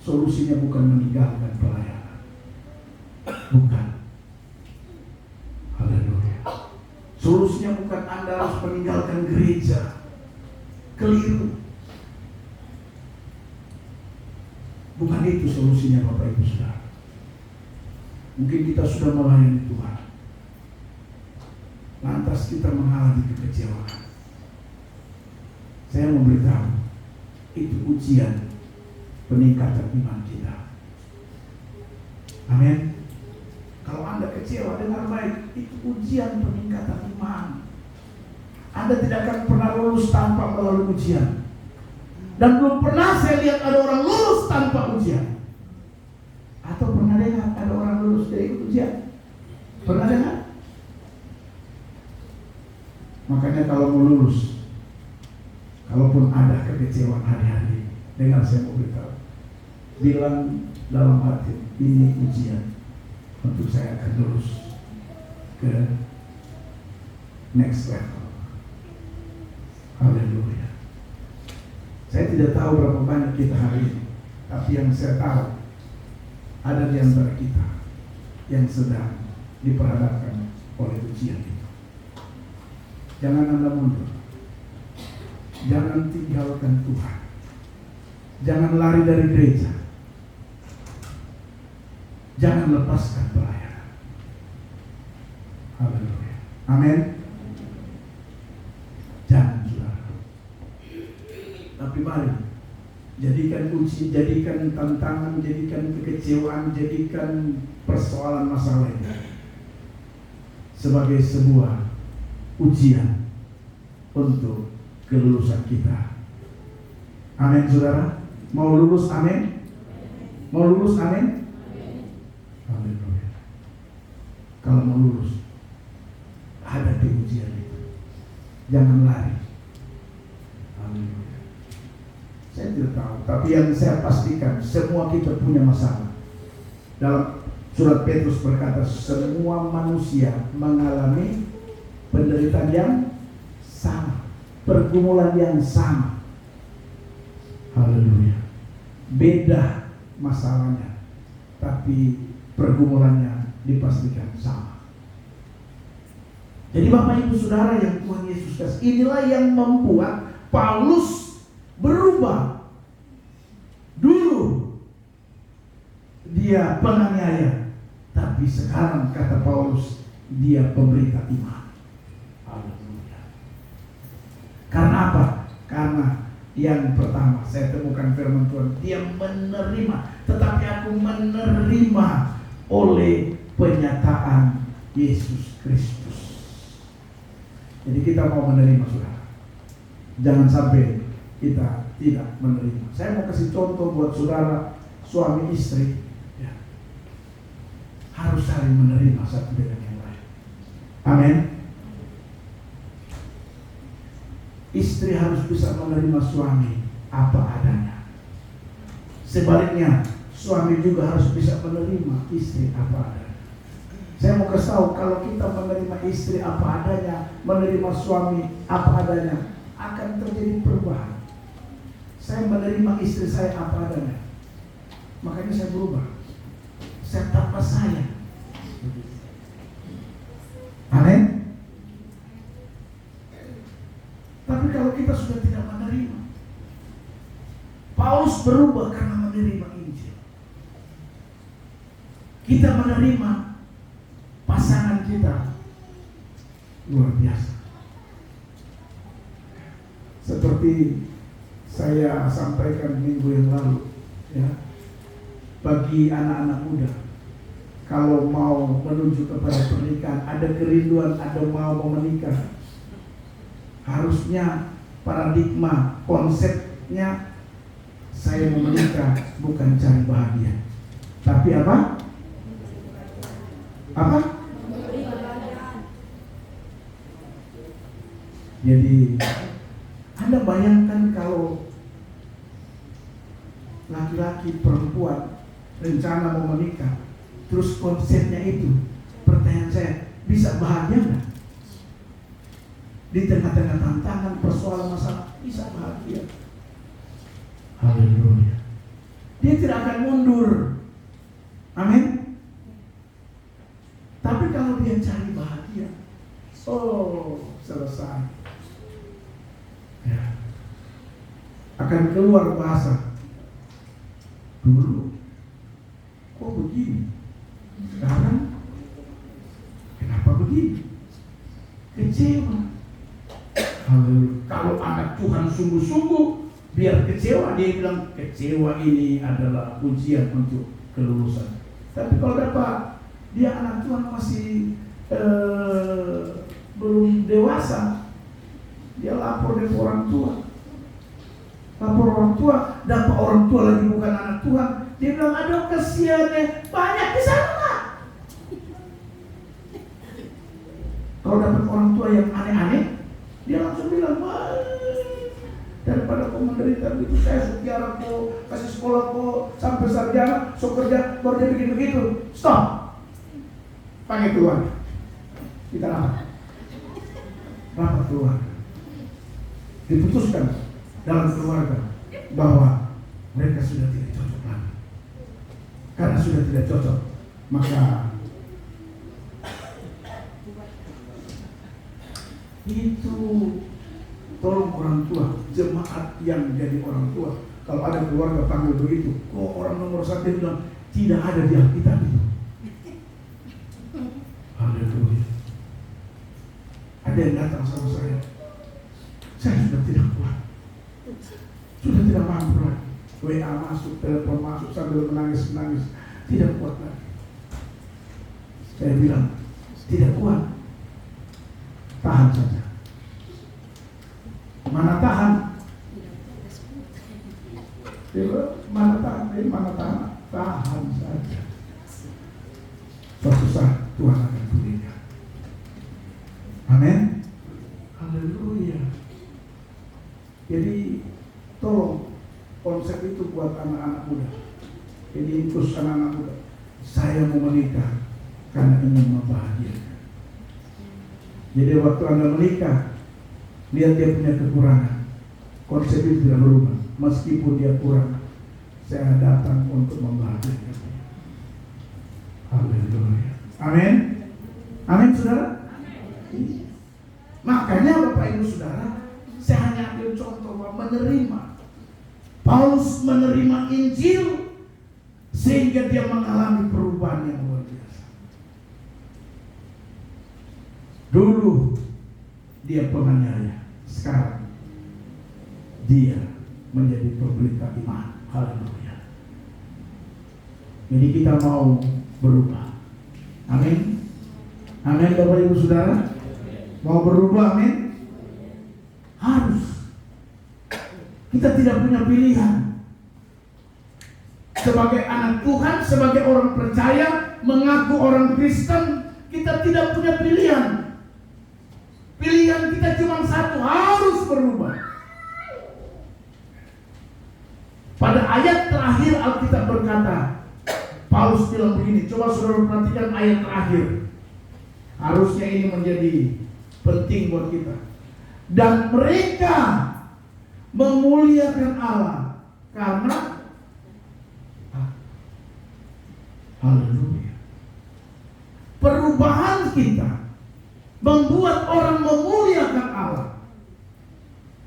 solusinya bukan meninggalkan pelayanan. Bukan. Haleluya. Solusinya bukan Anda harus meninggalkan gereja. Keliru. Bukan itu solusinya, Bapak Ibu Saudara. Mungkin kita sudah melayani Tuhan, lantas kita mengalami kekecewaan. Saya memberitahu, itu ujian peningkatan iman kita. Amin. Kalau Anda kecewa, dengar baik, itu ujian peningkatan iman. Anda tidak akan pernah lulus tanpa melalui ujian. Dan belum pernah saya lihat ada orang lulus tanpa ujian. Atau pernah dengar ada orang lulus dari ujian? Pernah dengar? Makanya kalau mau lulus, kalaupun ada kekecewaan hari-hari, dengar saya mau beritahu, bilang dalam hati, ini ujian untuk saya akan lulus ke next level. Haleluya. Saya tidak tahu berapa banyak kita hari ini, tapi yang saya tahu, ada di antara kita yang sedang diperhadapkan oleh ujian itu. Jangan Anda mundur. Jangan tinggalkan Tuhan. Jangan lari dari gereja. Jangan lepaskan pelayanan. Haleluya. Amin. Jangan, saudara. Tapi mari, jadikan uji, jadikan tantangan, jadikan kekecewaan, jadikan persoalan masalah ini sebagai sebuah ujian untuk kelulusan kita. Amin, saudara. Mau lulus, amin. Mau lulus, amin. Haleluya. Kalau mau lulus, hadapi ujian itu. Jangan lari. Haleluya. Saya tidak tahu, tapi yang saya pastikan, semua kita punya masalah. Dalam surat Petrus berkata, semua manusia mengalami penderitaan yang sama, pergumulan yang sama. Haleluya. Beda masalahnya, tapi pergumulannya dipastikan sama. Jadi Bapak Ibu Saudara yang Tuhan Yesus kasih, inilah yang membuat Paulus berubah. Dulu dia penganiaya, tapi sekarang kata Paulus, dia pemberita iman. Haleluya. Karena apa? Karena yang pertama saya temukan firman Tuhan, dia menerima, tetapi aku menerima oleh penyataan Yesus Kristus. Jadi kita mau menerima, saudara. Jangan sampai kita tidak menerima. Saya mau kasih contoh buat saudara, suami istri, ya, harus saling menerima satu dengan yang lain. Amin. Istri harus bisa menerima suami apa adanya. Sebaliknya, suami juga harus bisa menerima istri apa adanya. Saya mau kasih tahu, kalau kita menerima istri apa adanya, menerima suami apa adanya, akan terjadi perubahan. Saya menerima istri saya apa adanya, makanya saya berubah. Saya tanpa sayang. Amin. Tapi kalau kita sudah tidak menerima, Paulus berubah karena menerima Injil. Kita menerima pasangan kita luar biasa. Seperti saya sampaikan minggu yang lalu, ya, bagi anak-anak muda, kalau mau menuju kepada pernikahan, ada kerinduan, ada mau menikah, harusnya paradigma konsepnya, saya mau menikah bukan cari bahagia, tapi apa? Apa? Jadi Anda bayangkan kalau laki-laki, perempuan rencana mau menikah, terus konsepnya itu, pertanyaan saya, bisa bahagia nggak? Di tengah-tengah tantangan, persoalan, masalah, bisa bahagia. Haleluya. Dia tidak akan mundur. Amin. Tapi kalau dia cari bahagia, oh, selesai. Ya. Akan keluar bahasa. Dulu kok begini, sekarang kenapa begini? Kecewa. Haleluya. Kalau anak Tuhan sungguh-sungguh biar kecewa, dia bilang kecewa ini adalah ujian untuk kelulusan. Tapi kalau dapat dia anak Tuhan masih belum dewasa, dia lapor dengan orang tua. Lapor orang tua, dapat orang tua lagi bukan anak Tuhan, dia bilang aduh kasihan banyak di sana. Kalau dapat orang tua yang aneh-aneh, dia langsung bilang, wah, daripada kau menderita begitu, saya sutiara kau, kasih sekolah kau sampai sarjana, so kerja, baru dia bikin begitu. Stop. Panggil keluar. Kita rapat keluar. Diputuskan dalam keluarga bahwa mereka sudah tidak cocok lagi. Karena sudah tidak cocok, maka itu tolong orang tua, jemaat yang jadi orang tua, kalau ada keluarga panggil begitu, kok orang nomor satu bilang tidak ada di Alkitab itu. Haleluya. Ada yang datang sama saya sudah tidak kuat, sudah tidak mampu lagi. WA masuk, telepon masuk sambil menangis, tidak kuat lagi. Saya bilang tidak kuat, tahan saja. Mana tahan? Mana tahan? Tahan saja. Suatu saat Tuhan akan pulihkan. Amin. Haleluya. Jadi tolong konsep itu buat anak-anak muda. Jadi ingus anak-anak muda. Saya mau menikah karena ingin membahagiakan. Jadi waktu Anda menikah, lihat dia punya kekurangan. Konsep itu tidak berubah. Meskipun dia kurang, saya datang untuk membahagiakan. Haleluya. Amin. Amin, saudara. Makanya Bapak Ibu Saudara, saya hanya ambil contoh bahwa menerima. Paulus menerima Injil sehingga dia mengalami perubahan yang luar biasa. Dulu dia penganiaya, sekarang dia menjadi pemberita iman. Haleluya. Jadi kita mau berubah. Amin. Amin Bapak Ibu Saudara. Mau berubah, amin. Harus. Kita tidak punya pilihan. Sebagai anak Tuhan, sebagai orang percaya, mengaku orang Kristen, kita tidak punya pilihan. Pilihan kita cuma satu, harus berubah. Pada ayat terakhir Alkitab berkata, Paulus bilang begini, coba saudara perhatikan ayat terakhir. Harusnya ini menjadi penting buat kita. Dan mereka memuliakan Allah karena haleluya. Perubahan kita membuat orang memuliakan Allah.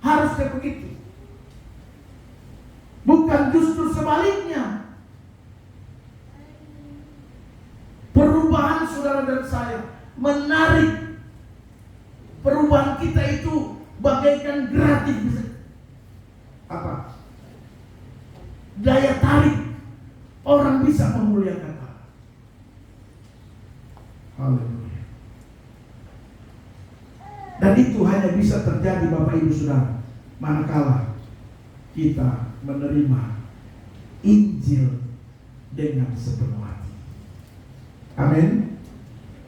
Harusnya begitu. Bukan justru sebaliknya. Perubahan saudara dan saya menarik. Perubahan kita itu bagaikan gratis. Apa? Daya tarik. Orang bisa memuliakan Allah. Haleluya. Dan itu hanya bisa terjadi Bapak Ibu Saudara manakala kita menerima Injil dengan sepenuh hati. Amin.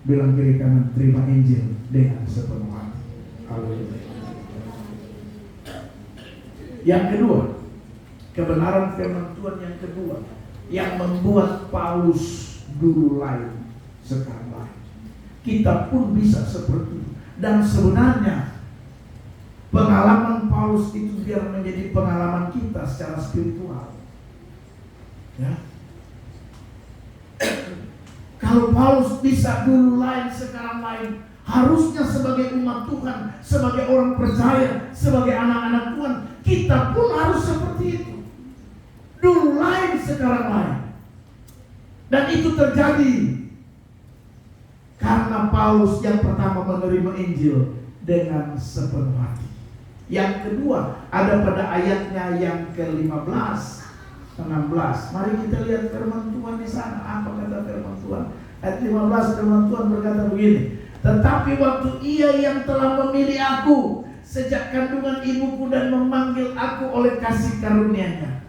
Bilang kiri kanan, terima Injil dengan sepenuh hati. Haleluya. Yang kedua, Kebenaran firman Tuhan yang kedua yang membuat Paulus dulu lain, sekarang lain. Kita pun bisa seperti itu. Dan sebenarnya pengalaman Paulus itu biar menjadi pengalaman kita secara spiritual. Ya. Kalau Paulus bisa dulu lain, sekarang lain, harusnya sebagai umat Tuhan, sebagai orang percaya, sebagai anak-anak Tuhan, kita pun harus seperti itu. Dulu lain, sekarang lain. Dan itu terjadi karena Paulus yang pertama menerima Injil dengan sepenuh hati. Yang kedua ada pada ayatnya yang ke-15, 16. Mari kita lihat firman Tuhan di sana. Apa kata firman Tuhan? Ayat 15 firman Tuhan berkata begini. Tetapi waktu Ia yang telah memilih aku sejak kandungan ibuku dan memanggil aku oleh kasih karunia-Nya,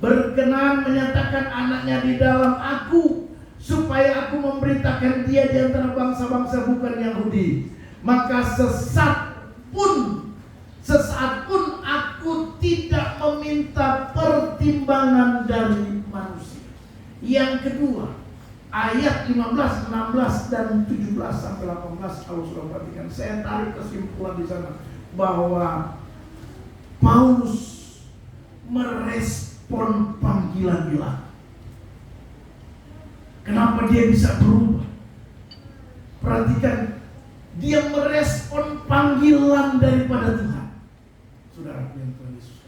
berkenan menyatakan anaknya di dalam aku, supaya aku memberitakan dia di antara bangsa-bangsa bukan Yahudi. Maka sesaat pun aku tidak meminta pertimbangan dari manusia. Yang kedua, ayat 15, 16 dan 17 sampai 18 kalau sudah perhatikan, saya tarik kesimpulan di sana bahwa Paulus merespon panggilan Ilahi. Kenapa dia bisa berubah? Perhatikan, dia merespon panggilan daripada Tuhan. Saudara yang Tuhan Yesus,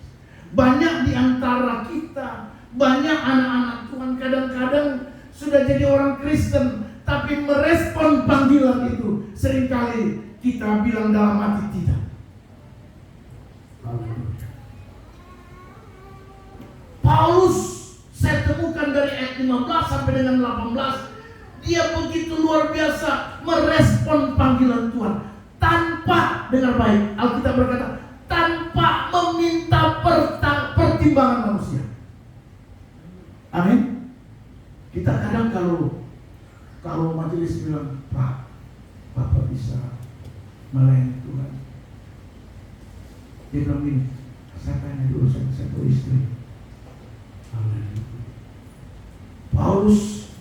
banyak di antara kita, banyak anak-anak Tuhan kadang-kadang sudah jadi orang Kristen, tapi merespon panggilan itu seringkali kita bilang dalam hati tidak. Paulus, saya temukan dari ayat 15 sampai dengan 18, dia begitu luar biasa merespon panggilan Tuhan tanpa, dengar baik, Alkitab berkata, tanpa meminta pertimbangan manusia. Amin. Kita kadang kalau majelis bilang, Pak, Bapak bisa melayani Tuhan. Dia bilang gini, saya tanya dulu sama satu istri. Amin. Paulus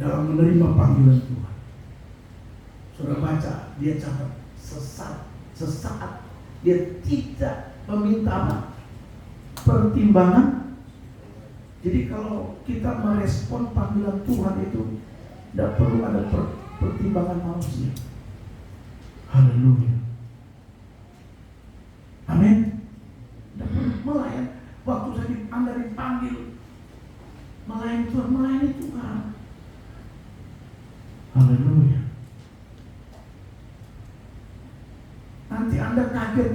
dalam menerima panggilan Tuhan, saudara baca, dia catat sesaat dia tidak meminta apa? Pertimbangan. Jadi kalau kita merespon panggilan Tuhan itu tidak perlu ada pertimbangan manusia. Haleluya. Amin. Tidak perlu melayani. Waktu Anda dipanggil melayani Tuhan, melayani Tuhan. Haleluya. Nanti Anda kaget,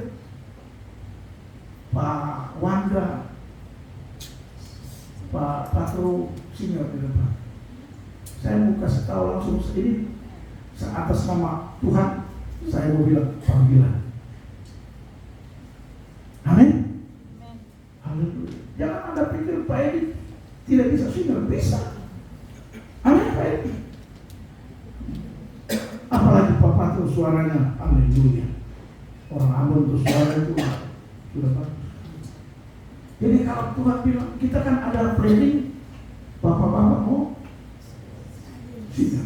Pak Wanda, Pak Patro Singer di depan. Saya mau kasih tahu langsung ini atas nama Tuhan, saya mau bilang panggilan. Amin. Haleluya. Jangan Anda pikir Pak Edi tidak bisa singer, bisa. Amin Pak Edi. Apalagi Pak Patro suaranya, haleluya. Orang Ambon itu suara itu sudah bagus. Jadi kalau Tuhan bilang, kita kan ada planning, bapak-bapak mau sinar.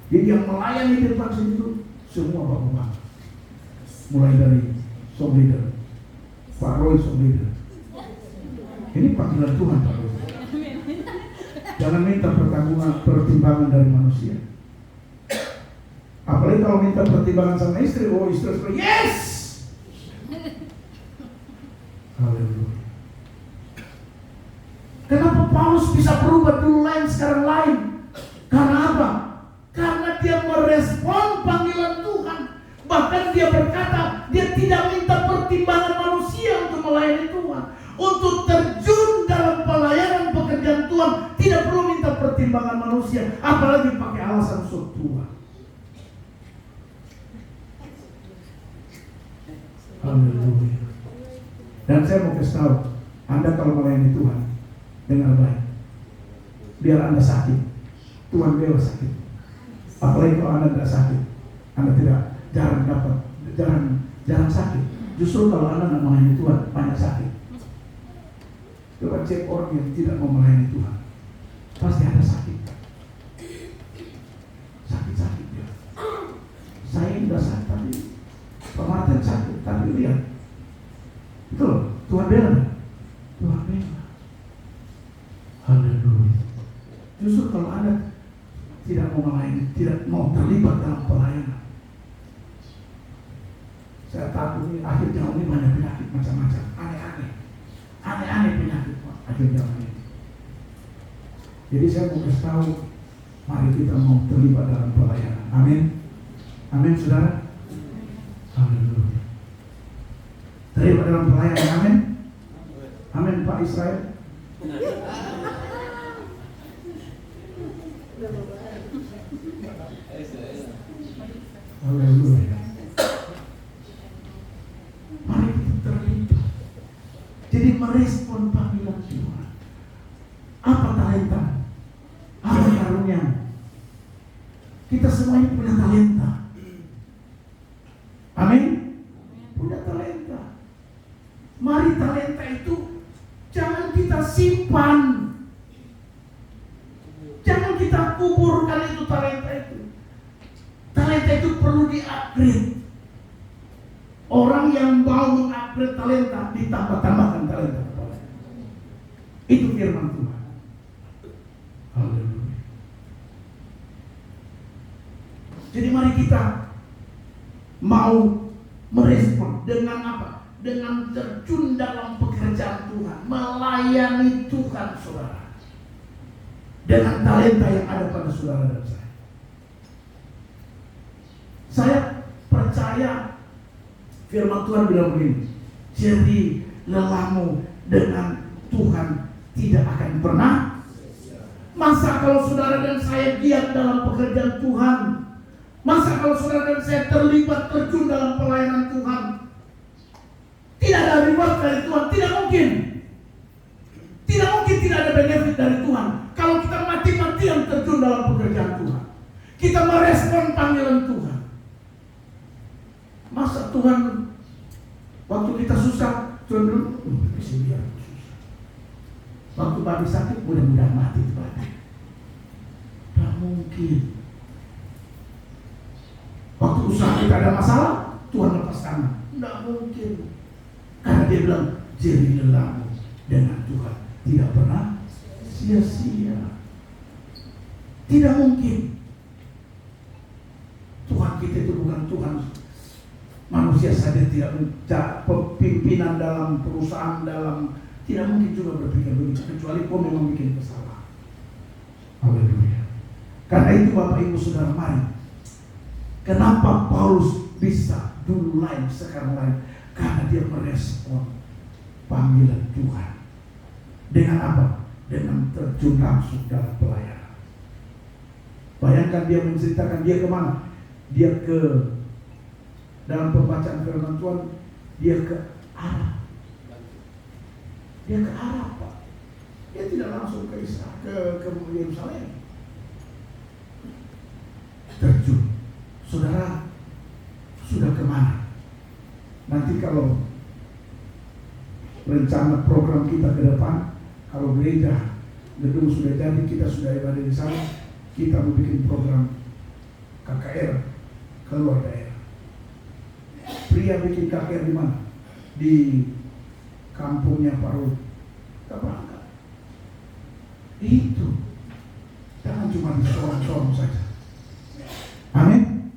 Jadi yang melayani di depan sini itu semua bapak-bapak. Mulai dari song leader, Pak Roy song leader. Ini panggilan Tuhan, Pak Roy. Jangan minta pertimbangan dari manusia. Apalagi kalau minta pertimbangan sama istri, oh istri, yes! Haleluya. Kenapa Paulus bisa berubah dulu lain sekarang lain? Karena apa? Karena dia merespon panggilan Tuhan. Bahkan dia berkata, dia tidak minta pertimbangan manusia untuk melayani Tuhan. Untuk terjun dalam pelayanan pekerjaan Tuhan, tidak perlu minta pertimbangan manusia. Apalagi pakai alasan sok tua. Haleluya. Dan saya mau kasih tahu, Anda kalau melayani Tuhan, dengar baik. Biar Anda sakit, Tuhan bela sakit. Apalagi kalau Anda tidak sakit, Anda jarang sakit. Justru kalau Anda tidak melayani Tuhan, banyak sakit. Coba cek orang yang tidak mau melayani Tuhan, pasti ada sakit. Sakit-sakit dia. Saya tidak sakit tadi, kemarin sakit, tapi lihat. Betul, Tuhan bela. Tuhan bela. Haleluya. Justru kalau Anda tidak mau melayani, tidak mau terlibat dalam pelayanan, saya takut ini akhir zaman ini banyak penyakit macam-macam, aneh-aneh penyakit akhir zaman ini. Jadi saya mau kasih tahu, mari kita mau terlibat dalam pelayanan. Amin, amin saudara. Haleluya. Terlibat dalam pelayanan, amin, amin Pak Israel. Haleluya. Mari kita terlibat. Jadi merespon panggilan Tuhan. Apa talenta? Apa karunia? Kita semuanya punya talenta. Amin. Punya talenta. Mari talenta itu jangan kita simpan. Jangan kita kuburkan itu talenta itu. Talenta itu perlu di-upgrade. Orang yang mau mengupgrade talenta, ditambah-tambahkan talenta. Itu firman Tuhan. Haleluya. Jadi mari kita mau merespon dengan apa? Dengan terjun dalam pekerjaan Tuhan, melayani Tuhan, saudara. Dengan talenta yang ada pada saudara dan saya. Saya percaya firman Tuhan bilang begini, jadi lelahmu dengan Tuhan tidak akan pernah. Masa kalau saudara dan saya giat dalam pekerjaan Tuhan, masa kalau saudara dan saya terlibat terjun dalam pelayanan Tuhan, tidak ada reward dari Tuhan? Tidak mungkin. Tidak mungkin tidak ada benefit dari Tuhan kalau kita mati-matian terjun dalam pekerjaan Tuhan. Kita merespon panggilan Tuhan. Masa Tuhan waktu kita susah, Tuhan bilang, bisa biar susah. Waktu babi sakit, mudah-mudahan mati itu babi. Tidak mungkin. Waktu usaha kita ada masalah, Tuhan lepas tangan. Tidak mungkin. Karena dia bilang, jadi lelahmu dengan Tuhan tidak pernah sia-sia. Tidak mungkin. Tuhan kita itu bukan Tuhan manusia saja, tidak pimpinan dalam perusahaan, dalam tidak mungkin juga berpikir begitu, kecuali kau memang bikin kesalahan. Haleluya. Karena itu Bapak Ibu Saudara, mari. Kenapa Paulus bisa dulu lain sekarang lain? Karena dia merespon panggilan Tuhan. Dengan apa? Dengan terjun langsung dalam pelayanan. Bayangkan dia menceritakan dia kemana? Dia ke, dalam pembacaan firman Tuhan, dia ke Arab. Dia ke Arab, Pak. Dia tidak langsung ke Israel, ke Yerusalem. Terjun. Saudara, sudah kemana? Nanti kalau rencana program kita ke depan, kalau gereja gedung sudah jadi, kita sudah ada di sana, kita mau bikin program KKR keluar daerah. Pria bikin KKR di mana? Di kampungnya Pak Rud. Kita berangkat. Itu. Jangan cuma di sorong-sorong saja. Amin.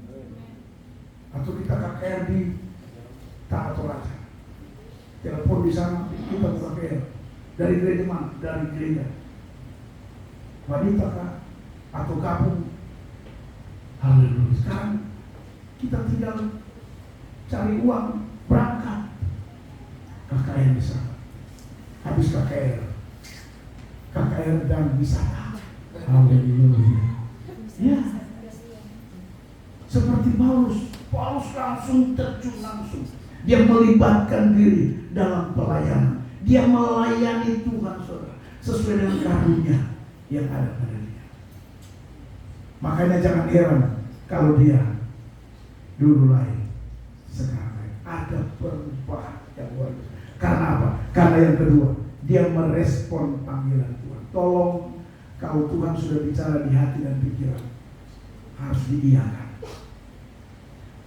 Atau kita KKR di Taat Toraja. Telepon di sana, kita buka KKR. Dari gereja mana? Dari gereja wanita kah? Atau gabung? Haleluya. Sekarang kita tinggal cari uang, berangkat KKR di sana. Habis KKR dan wisata. Haleluya. Ya. Seperti Paulus langsung terjun langsung. Dia melibatkan diri dalam pelayanan. Dia melayani Tuhan, saudara, sesuai dengan karunia yang ada pada dia. Makanya jangan heran kalau dia dulu lain, sekarang lain. Ada perubahan yang luar biasa. Karena apa? Karena yang kedua, dia merespon panggilan Tuhan. Tolong, kalau Tuhan sudah bicara di hati dan pikiran, harus diiyakan.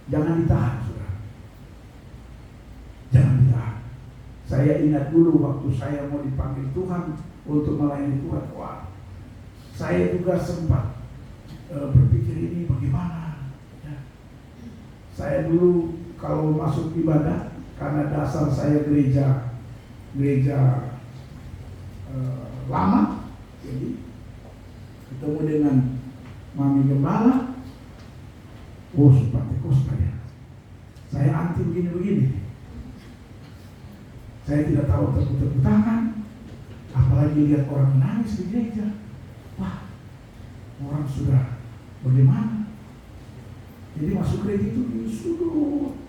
Jangan ditahan, saudara. Jangan ditahan. Saya ingat dulu waktu saya mau dipanggil Tuhan untuk melayani Tuhan. Wah, saya juga sempat berpikir ini bagaimana. Ya. Saya dulu kalau masuk ibadah, karena dasar saya gereja lama, jadi ketemu dengan Mami Gembala, Pentekosta ya. Saya anti begini. Saya tidak tahu tepuk tangan, apalagi lihat orang menangis di gereja. Wah, orang sudah bagaimana? Jadi masuk gereja itu di sudut.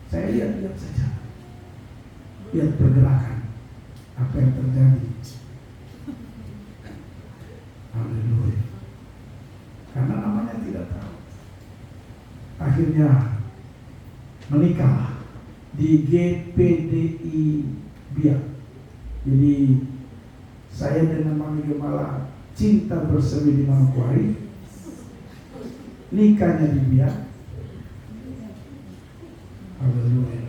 Saya lihat saja, lihat pergerakan apa yang terjadi. Haleluya. Karena namanya tidak tahu. Akhirnya menikah di GPDI Biak. Jadi saya dengan Mami Gembala cinta bersemi di Manokwari, nikahnya di Biak. Haleluya.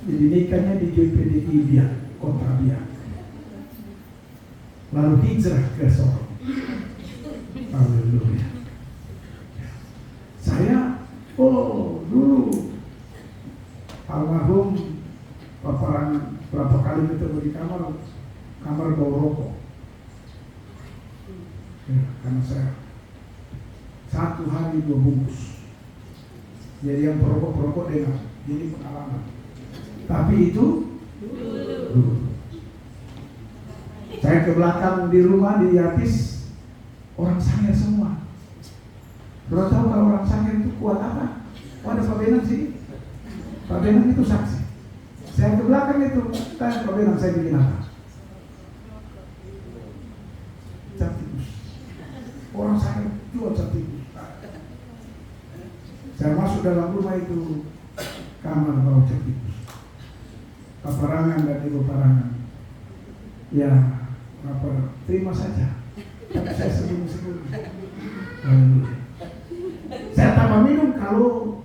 Jadi nikahnya di GPDI Biak, Kota Biak. Lalu hijrah ke Sorong. Haleluya. Saya dulu almarhum paparan berapa kali ketemu di kamar bau rokok. Ya, karena saya 1 hari 2 bungkus. Jadi yang perokok dengan ini pengalaman. Tapi itu dulu. Saya ke belakang di rumah di Yatis, orang Sangir semua. Belum tahu kalau orang Sangir itu kuat apa? Ada Pak Benang sih. Pak Benang itu saksi. Saya ke belakang itu, tanya Pak Benang, saya bikin apa? Cap tikus. Orang Sangir jual cap tikus. Saya masuk dalam rumah itu, kamar bawa cap tikus. Paparangan dan ibu parangan. Ya, terima saja. Tapi saya sebelum-sebelum. Saya tambah minum kalau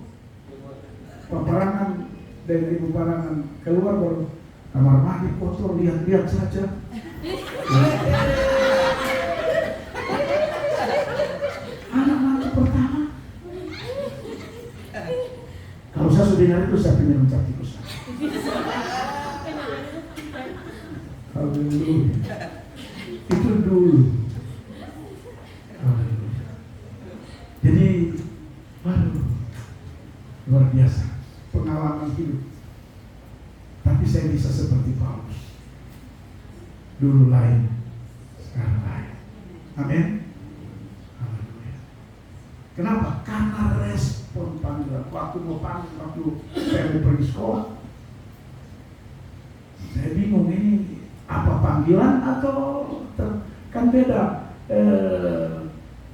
paparangan dan ibu parangan keluar baru kamar mandi kotor, lihat-lihat saja. Anak mandi pertama. Kalau saya sudah dengar itu saya minum cap tikus. Haleluya. Itu dulu. Haleluya. Jadi, luar biasa pengalaman hidup. Tapi saya bisa seperti Paulus. Dulu lain, sekarang lain. Amin. Haleluya. Kenapa? Karena respon panggilan. Waktu saya mau pergi sekolah, saya bingung ini apa panggilan atau kan beda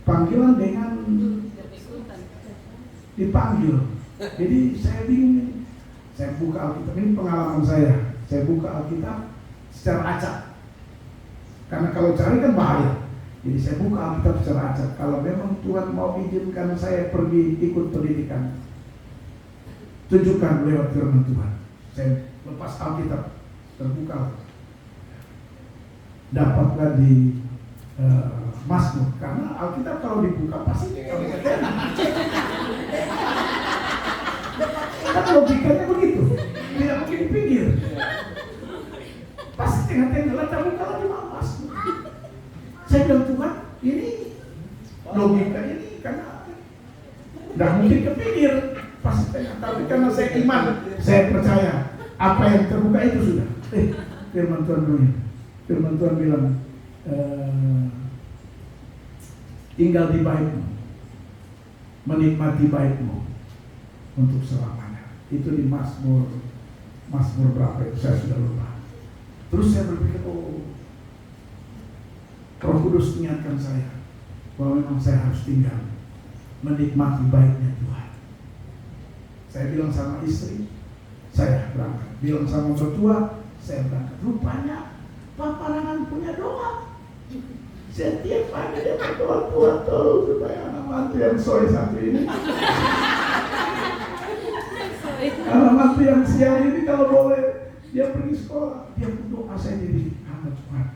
panggilan dengan dipanggil. Jadi saya bingung. Saya buka Alkitab, ini pengalaman saya. Saya buka Alkitab secara acak. Karena kalau cari kan bahaya. Jadi saya buka Alkitab secara acak. Kalau memang Tuhan mau izinkan saya pergi ikut pendidikan, tunjukkan lewat firman Tuhan. Saya lepas Alkitab, terbuka. Dapatlah di Mazmur, karena Alkitab kalau dibuka pasti kan logikanya begitu, tidak mungkin di pinggir, pasti tengah-tengah lah, tapi kalau di Mazmur, saya bilang Tuhan, ini logika ini karena tidak mungkin ke pinggir, pasti tengah. Tapi karena saya iman, saya percaya apa yang terbuka itu sudah. Firman Tuhan dulu. Firman Tuhan bilang, tinggal di baitmu, menikmati baitmu untuk selamanya. Itu di Mazmur berapa itu saya sudah lupa. Terus saya berpikir, Roh Kudus mengingatkan saya bahwa memang saya harus tinggal menikmati baiknya Tuhan. Saya bilang sama istri, saya berangkat. Bilang sama mertua, saya berangkat. Rupanya Pak Parangan punya doa. Setiap pagi dia berdoa, Tuhan tolong supaya anak mantu yang soy satu ini. Anak mantu yang siang ini kalau boleh dia pergi sekolah, dia berdoa, saya jadi hamba Tuhan.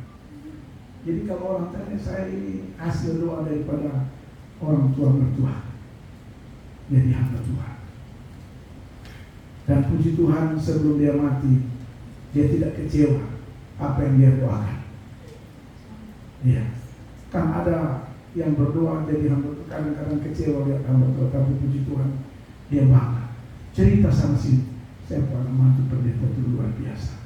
Jadi kalau orang tanya, saya ini hasil doa daripada orang tua mertua. Jadi hamba Tuhan. Dan puji Tuhan, sebelum dia mati, dia tidak kecewa apa yang dia doakan. Iya. Kan ada yang berdoa jadi hamba Tuhan, kadang-kadang kecewa lihat hamba Tuhan, tapi puji Tuhan dia bangga. Cerita sama sini, saya pernah mantu pendeta itu luar biasa.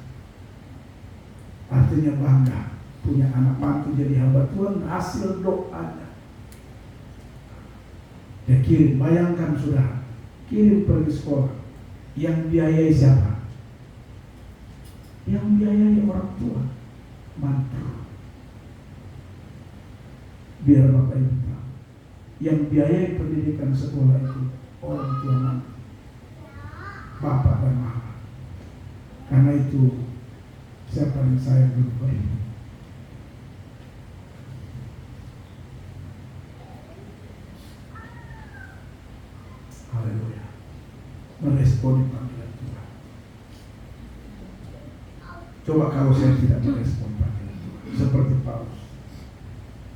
Artinya bangga punya anak mantu jadi hamba Tuhan, hasil doanya. Dia kirim, bayangkan saudara, kirim pergi sekolah. Yang biayai siapa? Yang biayai orang tua, mantu. Biar Bapak Ibu tahu, yang biayai pendidikan sekolah itu orang tua mantu, bapak dan mama. Karena itu siapa yang sayang Bapak Ibu? Haleluya. Meresponi panggilan Tuhan. Coba kalau saya tidak merespon panggilan Tuhan, seperti Paulus,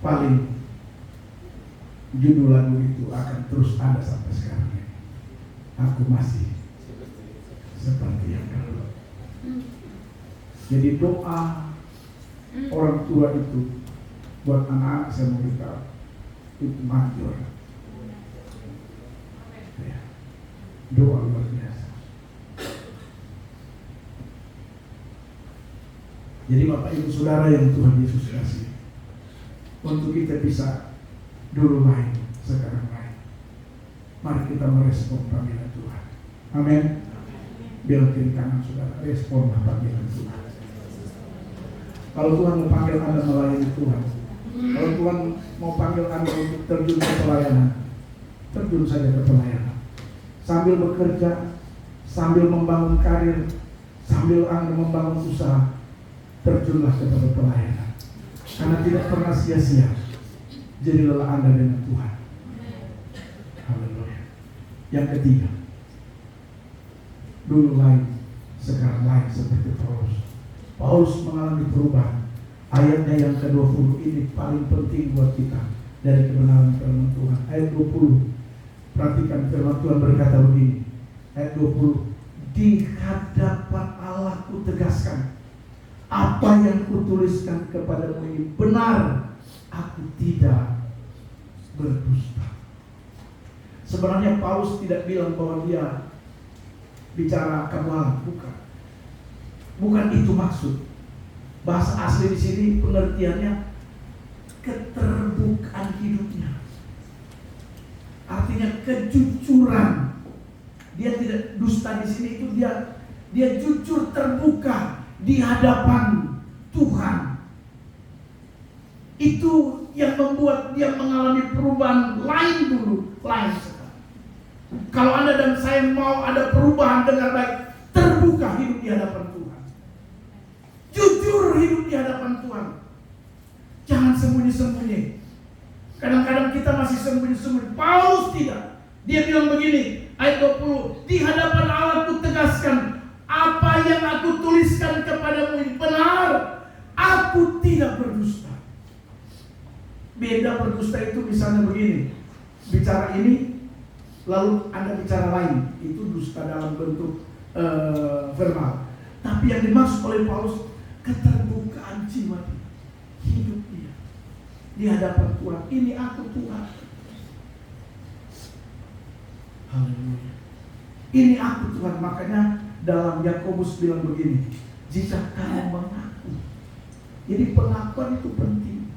paling judul lagu itu akan terus ada sampai sekarang ini. Aku masih seperti yang dulu. Jadi doa orang tua itu buat anak-anak, saya mau beritahu, itu manjur. Ya. Doa luar biasa. Jadi Bapak Ibu Saudara yang Tuhan Yesus kasih, untuk kita bisa dulu lain, sekarang lain. Mari kita merespon panggilan Tuhan. Amin. Biar kiri kanan saudara, responlah panggilan Tuhan. Kalau Tuhan mau panggil Anda melayani Tuhan, kalau Tuhan mau panggil Anda untuk terjun ke pelayanan, terjun saja ke pelayanan. Sambil bekerja, sambil membangun karir, sambil Anda membangun usaha, terjunlah kepada pelayanan. Karena tidak pernah sia-sia. Jadilah Anda dengan Tuhan. Haleluya. Yang ketiga, dulu lain, sekarang lain seperti Paulus. Paulus mengalami perubahan. Ayatnya yang ke-20 ini paling penting buat kita dari kebenaran firman Tuhan. Ayat 20. Perhatikan firman Tuhan berkata begini. Ayat 20. Di hadapan Allah ku tegaskan, apa yang kutuliskan kepadamu ini benar, aku tidak berdusta. Sebenarnya Paulus tidak bilang bahwa dia bicara kemahalan, bukan itu maksud. Bahasa asli di sini pengertiannya keterbukaan hidupnya. Artinya kejujuran. Dia tidak dusta di sini, itu dia jujur, terbuka di hadapan Tuhan. Itu yang membuat dia mengalami perubahan lain dulu, lain sekarang. Kalau Anda dan saya mau ada perubahan dengan baik, terbuka hidup di hadapan Tuhan, jujur hidup di hadapan Tuhan, jangan sembunyi-sembunyi. Kadang-kadang kita masih sembunyi-sembunyi. Paulus tidak. Dia bilang begini, ayat 20, di hadapan Allah ku tegaskan, apa yang aku tuliskan kepadamu ini benar, aku tidak berdusta. Beda berdusta itu misalnya begini, bicara ini lalu Anda bicara lain, itu dusta dalam bentuk verbal. Tapi yang dimaksud oleh Paulus keterbukaan jiwa dia, hidup dia di hadapan Tuhan. Ini aku Tuhan. Haleluya. Ini aku Tuhan. Makanya dalam Yakobus bilang begini, jika kamu mengaku. Jadi pengakuan itu penting.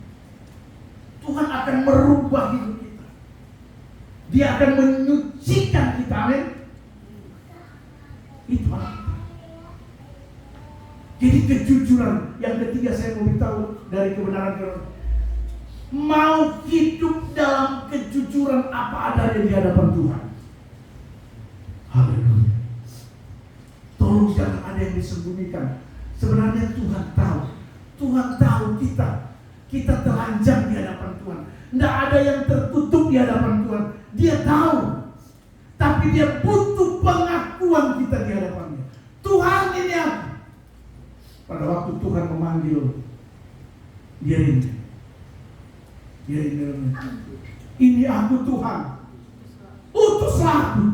Tuhan akan merubah hidup kita. Dia akan menyucikan kita. Amin. Itu anak kita. Jadi kejujuran. Yang ketiga saya mau beritahu dari kebenaran. Mau hidup dalam kejujuran, kejujuran apa adanya di hadapan Tuhan. Haleluya. Tolong jangan ada yang disembunyikan. Sebenarnya Tuhan tahu. Tuhan tahu kita. Kita telanjang di hadapan Tuhan. Tidak ada yang tertutup di hadapan Tuhan. Dia tahu. Tapi dia butuh pengakuan kita di hadapannya. Tuhan, ini aku. Pada waktu Tuhan memanggil Yeremia. Ini aku Tuhan. Utuslah aku.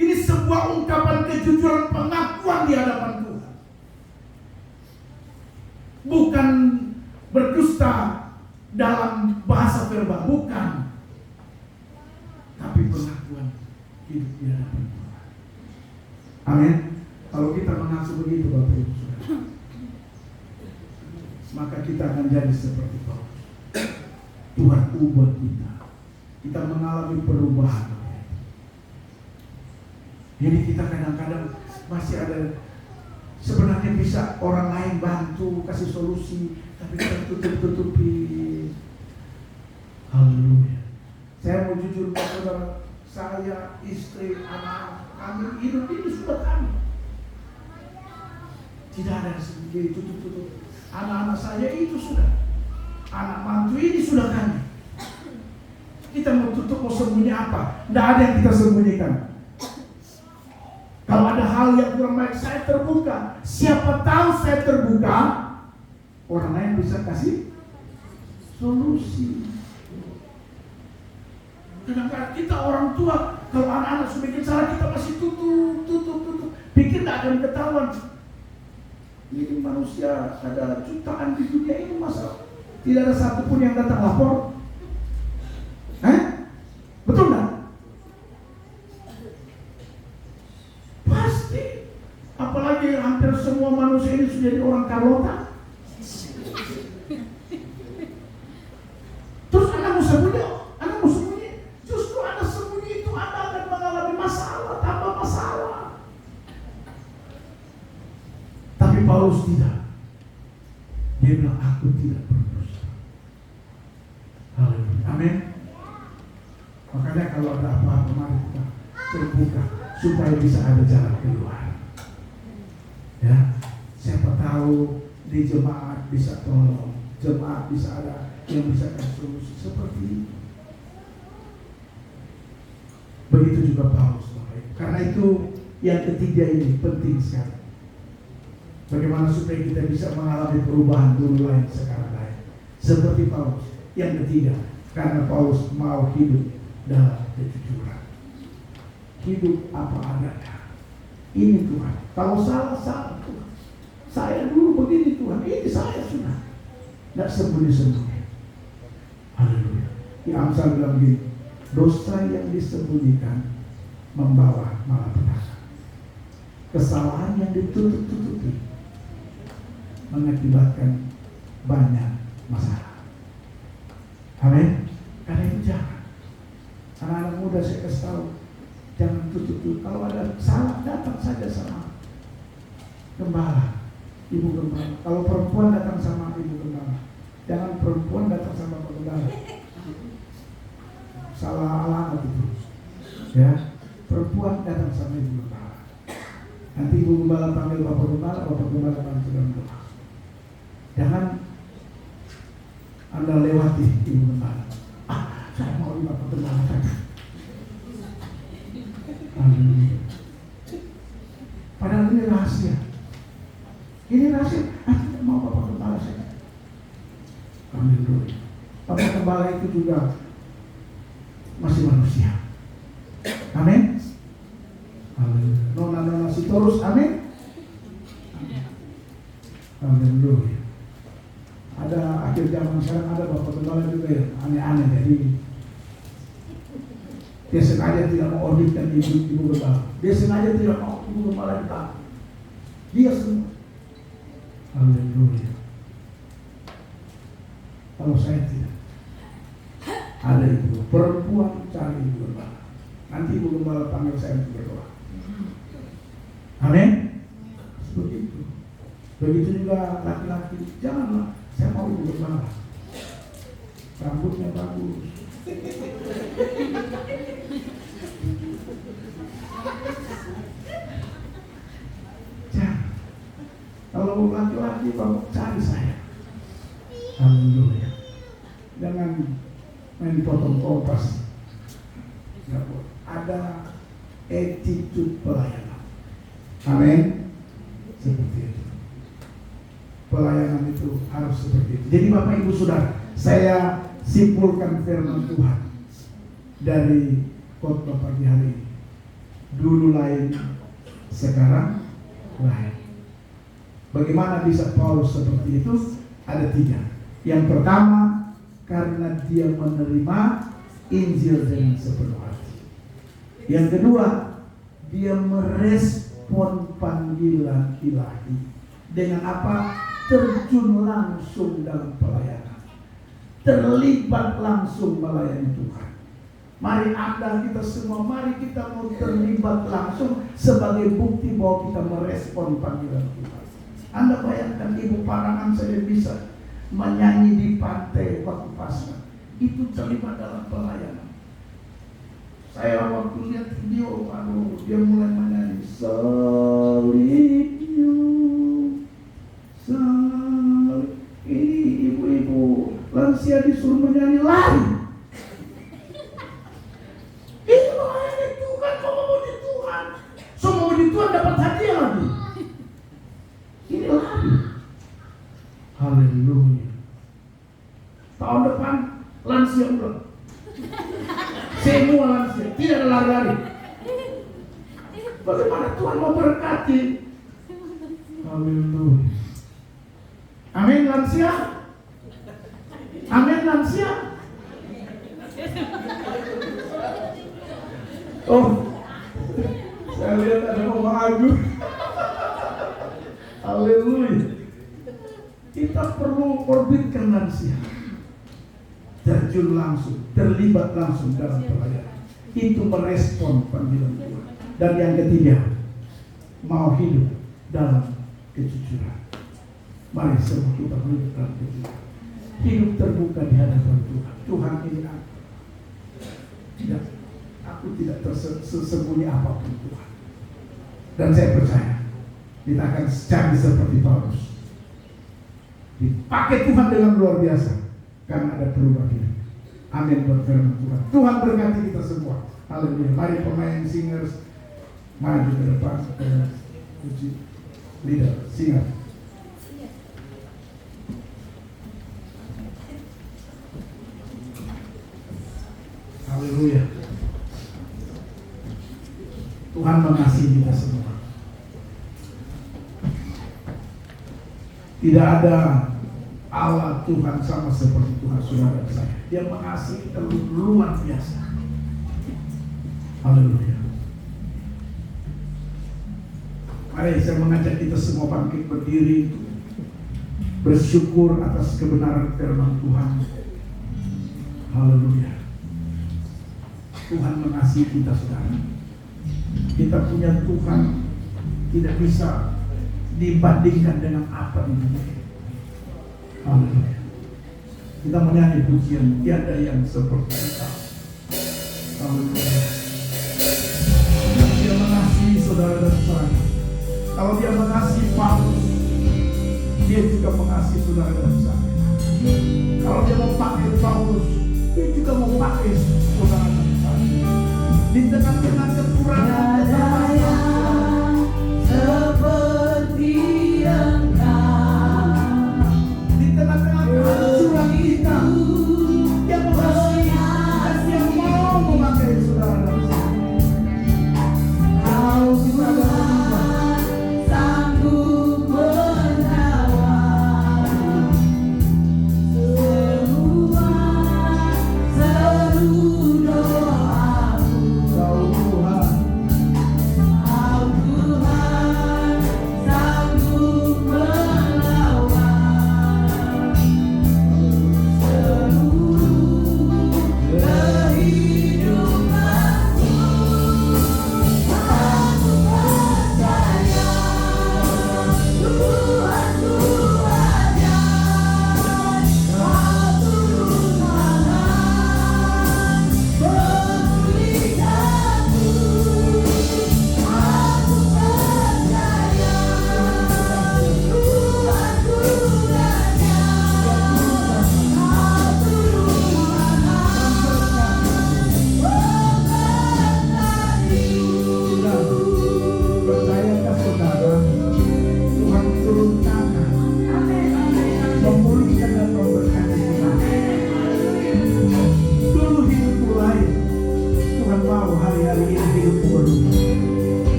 Ini sebuah ungkapan kejujuran pengakuan di hadapan Tuhan. Bukan berdusta dalam bahasa verbal, bukan. Tapi pengakuan hidup di hadapan Tuhan. Amin. Kalau kita mengaku begitu Bapak Ibu Saudara, maka kita akan jadi seperti Paulus. Tuhan ubah kita. Kita mengalami perubahan. Jadi kita kadang-kadang masih ada, sebenarnya bisa orang lain bantu, kasih solusi, tapi kita tutup-tutupi. Haleluya. Saya mau jujur kepada saudara, saya, istri, anak kami hidup ini sudah kami. Tidak ada yang sendiri tutup-tutup. Anak-anak saya itu sudah. Anak mantu ini sudah kami. Kita mau tutup, mau sembunyi apa? Tidak ada yang kita sembunyikan. Kalau ada hal yang kurang baik, saya terbuka. Siapa tahu saya terbuka, orang lain bisa kasih solusi. Kadang-kadang kita orang tua, kalau anak-anak sudah bikin salah, kita masih tutup. Pikir tidak akan ketahuan. Ini manusia ada jutaan di dunia ini, masa tidak ada satupun yang datang lapor? Betul nggak? Pasti. Apalagi hampir semua manusia ini sudah jadi orang Carlota. Terus Anda mau sembunyi, justru Anda sembunyi itu Anda akan mengalami masalah, tambah masalah. Tapi Paulus tidak. Dia bilang, aku tidak berdosa. Haleluya. Amin. Makanya kalau ada apa-apa, mari kita terbuka supaya bisa ada jalan keluar. Ya, siapa tahu di jemaat bisa tolong, jemaat bisa ada yang bisa kasih solusi seperti ini. Begitu juga Paulus. Karena itu yang ketiga ini penting sekali. Bagaimana supaya kita bisa mengalami perubahan dulu lain sekarang lain. Seperti Paulus. Yang ketiga, karena Paulus mau hidup dalam kejujuran. Hidup apa adanya. Ini Tuhan. Kalau salah Tuhan. Saya dulu begini Tuhan. Ini saya sudah. Tidak sembunyi-sembunyi. Haleluya. Di Amsal bilang gini, dosa yang disembunyikan membawa malapetaka. Kesalahan yang ditutup-tutupi mengakibatkan banyak masalah. Amin. Karena itu jangan. Anak-anak muda saya kasih tahu, jangan tutup. Kalau ada salah, datang saja sama gembala, ibu gembala. Kalau perempuan datang sama ibu gembala, jangan perempuan datang sama pak gembala. Salah alamat itu. Ya, perempuan datang sama ibu gembala. Nanti ibu gembala panggil bapak gembala bantu dalam doa. Jangan Anda lewati ibu gembala. Saya mau bapak gembala saja. Padahal ini rahasia. Ini rahasia. Tidak mau bapak gembala saja. Ambil dulu. Bapak gembala itu juga masih manusia. Amin. Nona Sitorus, amin. Haleluya. Ada akhir zaman sekarang ada bapak gembala juga yang aneh-aneh, jadi dia sengaja tidak mau auditkan ibu gembala. Dia sengaja tidak mau ibu gembala ditangkap. Dia semua. Haleluya. Kalau saya tidak, ada ibu perempuan cari ibu gembala. Nanti ibu gembala panggil saya untuk berdoa. Amin. Begitu. Begitu juga laki-laki. Janganlah, saya mau ibu gembala. Rambutnya bagus. Kalau laki-laki Bapak cari saya. Haleluya. Jangan main potong kompas. Nggak boleh. Ada attitude pelayanan. Amin. Seperti itu. Pelayanan itu harus seperti itu. Jadi Bapak Ibu Saudara, saya simpulkan firman Tuhan dari khotbah pagi hari ini. Dulu lain, sekarang lain. Bagaimana bisa Paulus seperti itu? Ada 3. Yang pertama, karena dia menerima Injil dengan sepenuh hati. Yang kedua, dia merespon panggilan ilahi. Dengan apa? Terjun langsung dalam pelayanan. Terlibat langsung melayani Tuhan. Mari Anda, kita semua, mari kita mau terlibat langsung sebagai bukti bahwa kita merespon panggilan Tuhan. Anda bayangkan Ibu Parangan saja bisa menyanyi di pantai waktu Paskah. Itu terlibat dalam pelayanan. Saya waktu lihat video, dia mulai menyanyi salibnya, salib. Ini ibu-ibu lansia disuruh menyanyi lari. Ini melayani Tuhan, kamu mau di Tuhan. Semua di Tuhan dapat hadiah lagi. Ini lari. Haleluya. Tahun depan lansia ulang. Semua lansia, tidak ada lari-lari. Bagaimana Tuhan mau berkati? Haleluya. Amin lansia. Amin lansia. Oh, saya lihat ada Om Agung. Haleluya. Kita perlu orbitkan lansia. Terjun langsung, terlibat langsung dalam pelayanan. Itu merespon panggilan Tuhan. Dan yang ketiga, mau hidup dalam kejujuran. Mari semua kita hidup dalam kejujuran. Hidup terbuka di hadapan Tuhan. Tuhan ini aku tidak tersembunyi apapun Tuhan. Dan saya percaya kita akan cari seperti Paulus. Dipakai Tuhan dengan luar biasa karena ada perubahan hidup. Amin buat firman Tuhan. Tuhan berkati kita semua. Haleluya. Mari pemain singers maju ke depan. Puji leader singer. Haleluya. Tuhan mengasihi kita semua. Tidak ada Allah Tuhan sama seperti Tuhan saudara saya. Dia mengasihi kita luar biasa. Haleluya. Mari saya mengajak kita semua bangkit berdiri, bersyukur atas kebenaran firman Tuhan. Haleluya. Tuhan mengasihi kita saudara. Kita punya Tuhan tidak bisa dibandingkan dengan apa di dunia. Haleluya. Kita menyanyi pujian tiada yang seperti Engkau. Haleluya. Dia mengasihi saudara dan saya. Kalau dia mengasihi Paulus, dia juga mengasihi saudara dan saya. Kalau dia mau pakai Paulus, dia juga mau pakai saudara dan saya. Di tengah-tengah kekurangan seperti Engkau, di tengah-tengah kehancuran kita, dia mengasihi dan dia mau memakai saudara dan saya. Kau Tuhan sanggup menawar semua seru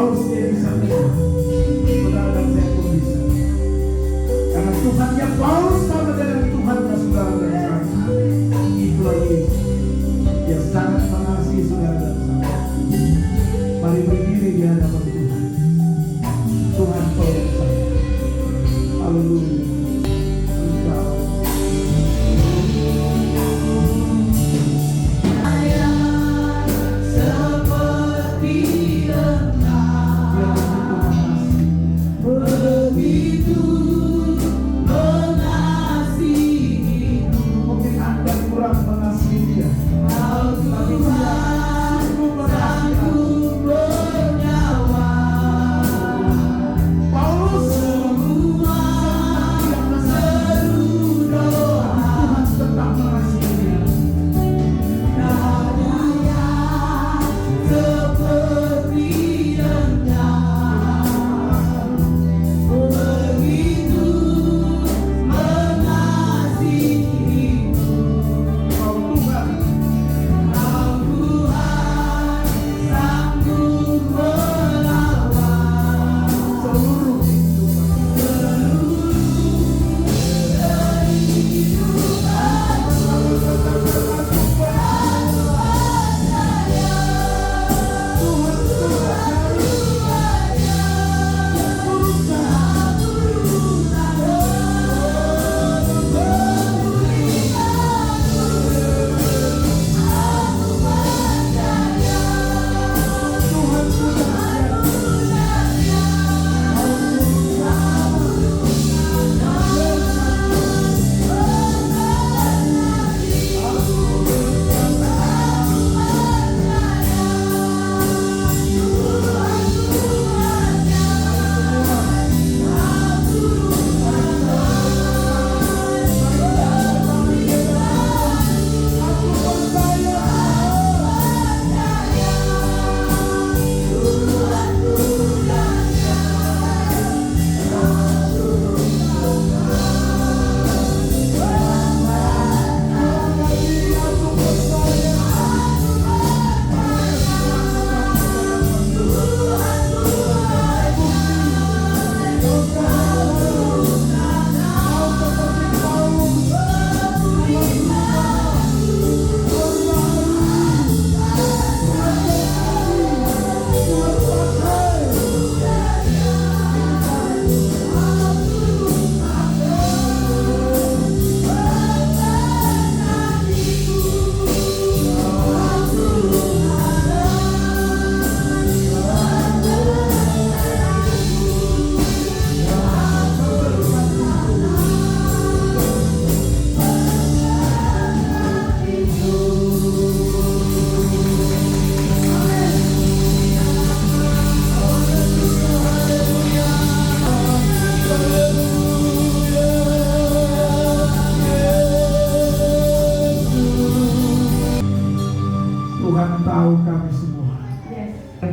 Paulus dia bisa menang, saudara dan saya pun bisa. Karena Tuhannya Paulus sama dengan Tuhannya saudara dan saya. Itulah Yesus. Dia sangat mengasihi saudara dan saya. Mari berdiri di hadapan Tuhan. Tuhan tolong saya. Haleluya. Engkau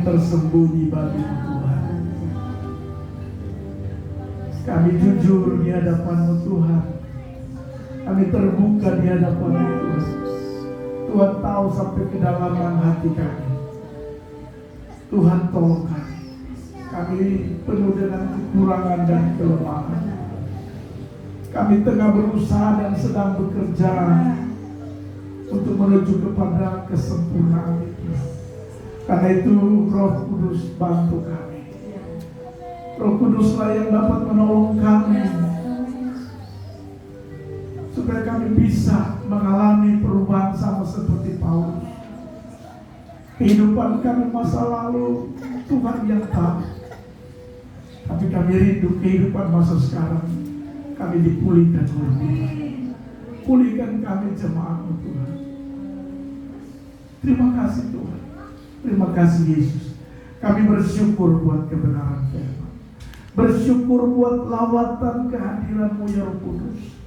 tersembunyi bagimu Tuhan. Kami jujur di hadapan-Mu Tuhan. Kami terbuka di hadapan-Mu Tuhan. Tuhan tahu sampai kedalaman hati kami. Tuhan tolong kami. Kami penuh dengan kekurangan dan kelemahan. Kami tengah berusaha dan sedang bekerja untuk menuju kepada kesempurnaan itu. Karena itu Roh Kudus bantu kami. Roh Kuduslah yang dapat menolong kami supaya kami bisa mengalami perubahan sama seperti Paulus. Kehidupan kami masa lalu Tuhan yang tahu, tapi kami rindu kehidupan masa sekarang. Kami dipulihkan oleh Tuhan. Pulihkan kami jemaat-Mu Tuhan. Terima kasih Tuhan. Terima kasih Yesus. Kami bersyukur buat kebenaran firman. Bersyukur buat lawatan kehadiran-Mu ya Roh Kudus.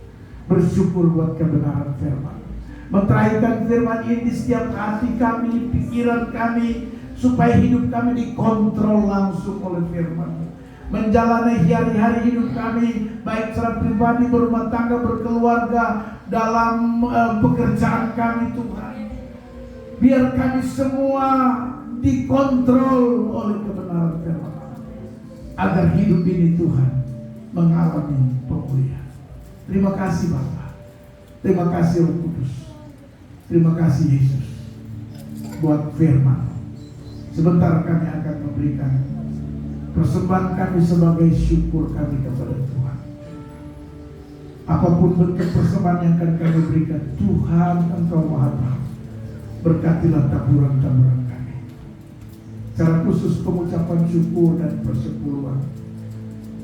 Bersyukur buat kebenaran firman. Meteraikan firman ini di setiap hati kami, pikiran kami, supaya hidup kami dikontrol langsung oleh firman. Menjalani hari-hari hidup kami, baik secara pribadi, berumah tangga, berkeluarga, dalam pekerjaan kami Tuhan. Biar kami semua dikontrol oleh kebenaran firman, agar hidup ini Tuhan mengalami pemulihan. Terima kasih Bapa, terima kasih Roh Kudus, terima kasih Yesus buat firman. Sebentar kami akan memberikan persembahan kami sebagai syukur kami kepada Tuhan. Apapun bentuk persembahan yang akan kami berikan, Tuhan Engkau Maha Tahu. Berkatilah taburan-taburan kami. Secara khusus pengucapan syukur dan persepuluhan,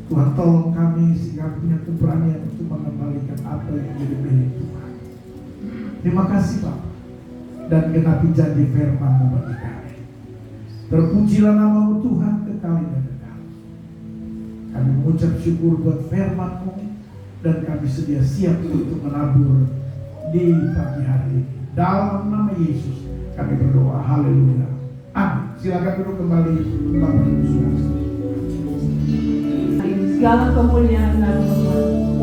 Tuhan tolong kami sehingga punya keberanian untuk mengembalikan apa yang menjadi milik Tuhan. Terima kasih Bapak, dan genapi janji firman-Mu bagi kami. Terpujilah nama-Mu Tuhan kekal dan kekal. Kami mengucap syukur buat firman-Mu, dan kami sedia siap untuk menabur di pagi hari ini. Dalam nama Yesus kami berdoa. Haleluya. Amin. Silakan duduk kembali Bapak Ibu Saudara. Segala kemuliaan dan hormat.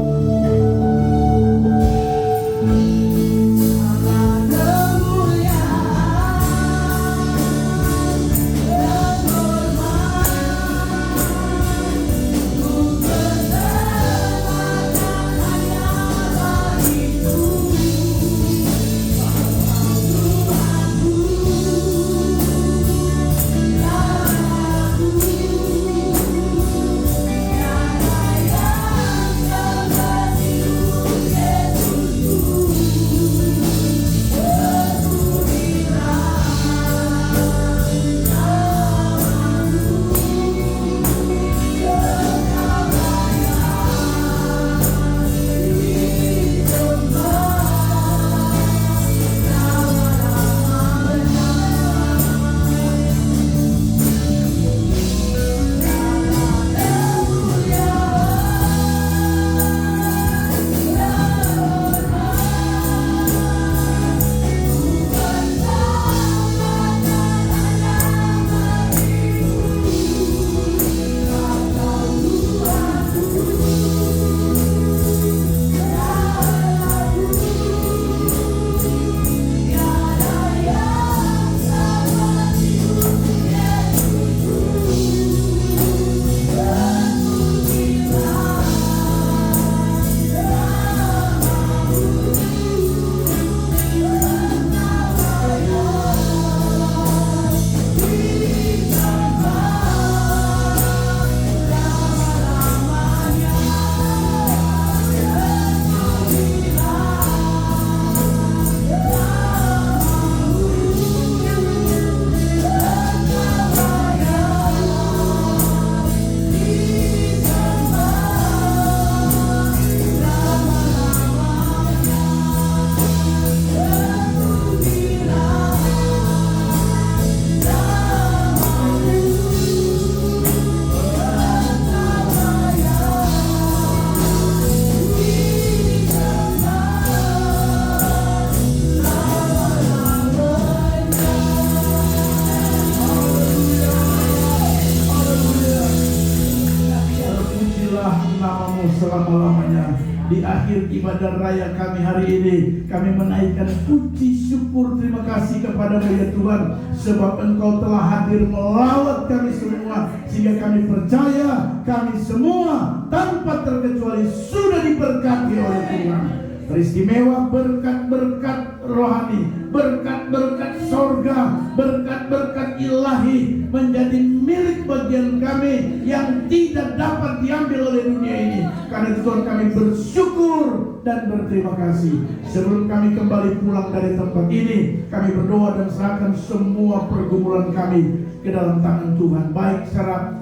Selama-lamanya. Di akhir ibadah raya kami hari ini, kami menaikkan puji syukur terima kasih kepada-Mu ya Tuhan, sebab Engkau telah hadir melawat kami semua, sehingga kami percaya kami semua tanpa terkecuali sudah diberkati oleh Tuhan. Teristimewa berkat-berkat rohani, berkat-berkat sorga, berkat-berkat ilahi menjadi milik bagian kami yang tidak dapat diambil oleh dunia ini. Karena itu Tuhan, kami bersyukur dan berterima kasih. Sebelum kami kembali pulang dari tempat ini, kami berdoa dan serahkan semua pergumulan kami ke dalam tangan Tuhan. Baik secara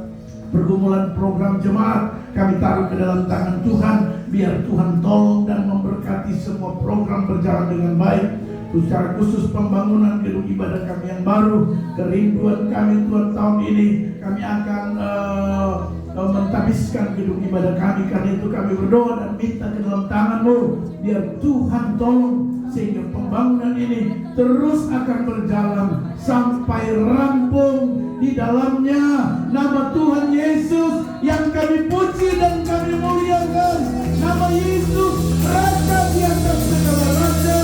pergumulan program jemaat, kami taruh ke dalam tangan Tuhan. Biar Tuhan tolong dan memberkati semua program berjalan dengan baik. Secara khusus pembangunan gedung ibadah kami yang baru, kerinduan kami Tuhan tahun ini, kami akan mentabiskan gedung ibadah kami. Karena itu kami berdoa dan minta ke dalam tangan-Mu, biar Tuhan tolong sehingga pembangunan ini terus akan berjalan sampai rampung. Di dalamnya nama Tuhan Yesus yang kami puji dan kami muliakan. Nama Yesus Raja di atas segala raja,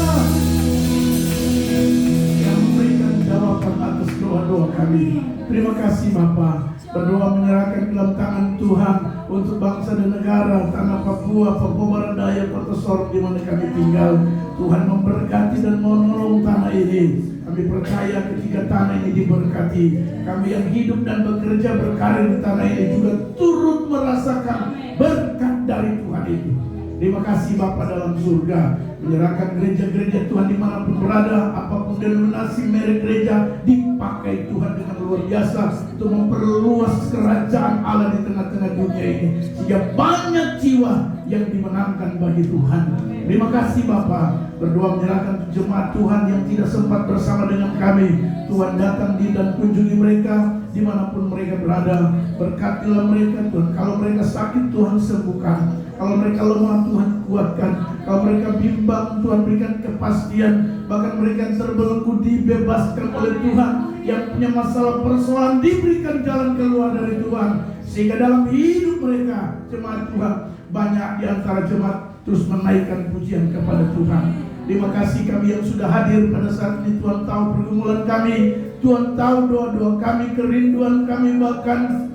yang memberikan jawaban atas doa-doa kami. Terima kasih Bapa. Berdoa menyerahkan dalam tangan Tuhan untuk bangsa dan negara, tanah Papua, Papua Barat Daya, Kota Sorong di mana kami tinggal. Tuhan memberkati dan menolong tanah ini. Kami percaya ketika tanah ini diberkati, kami yang hidup dan bekerja berkarir di tanah ini juga turut merasakan berkat dari Tuhan itu. Terima kasih Bapa dalam surga, menyerahkan gereja-gereja Tuhan dimanapun berada, apapun denominasi merek gereja, dipakai Tuhan dengan luar biasa untuk memperluas kerajaan Allah di tengah-tengah dunia ini, sehingga banyak jiwa yang dimenangkan bagi Tuhan. Terima kasih Bapa. Berdoa menyerahkan jemaat Tuhan yang tidak sempat bersama dengan kami. Tuhan datang di dan kunjungi mereka dimanapun mereka berada. Berkatilah mereka Tuhan. Kalau mereka sakit Tuhan sembuhkan. Kalau mereka lemah Tuhan kuatkan. Kalau mereka bimbang Tuhan berikan kepastian. Bahkan mereka yang terbelenggu dibebaskan oleh Tuhan. Yang punya masalah persoalan diberikan jalan keluar dari Tuhan. Sehingga dalam hidup mereka jemaat Tuhan, banyak di antara jemaat terus menaikkan pujian kepada Tuhan. Terima kasih kami yang sudah hadir pada saat ini. Tuhan tahu pergumulan kami, Tuhan tahu doa-doa kami, kerinduan kami, bahkan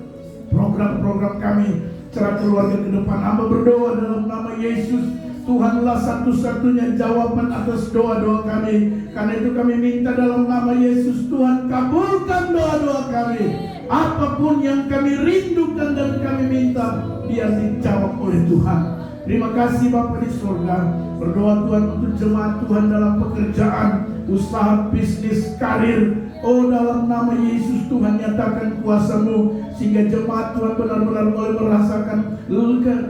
program-program kami, cara keluarga ke depan. Hamba berdoa dalam nama Yesus, Tuhanlah satu-satunya jawaban atas doa-doa kami. Karena itu kami minta dalam nama Yesus, Tuhan kabulkan doa-doa kami. Apapun yang kami rindukan dan kami minta, biar dijawab oleh Tuhan. Terima kasih Bapa di surga. Berdoa Tuhan untuk jemaat Tuhan dalam pekerjaan, usaha, bisnis, karir. Oh, dalam nama Yesus Tuhan nyatakan kuasa-Mu, sehingga jemaat Tuhan benar-benar boleh merasakan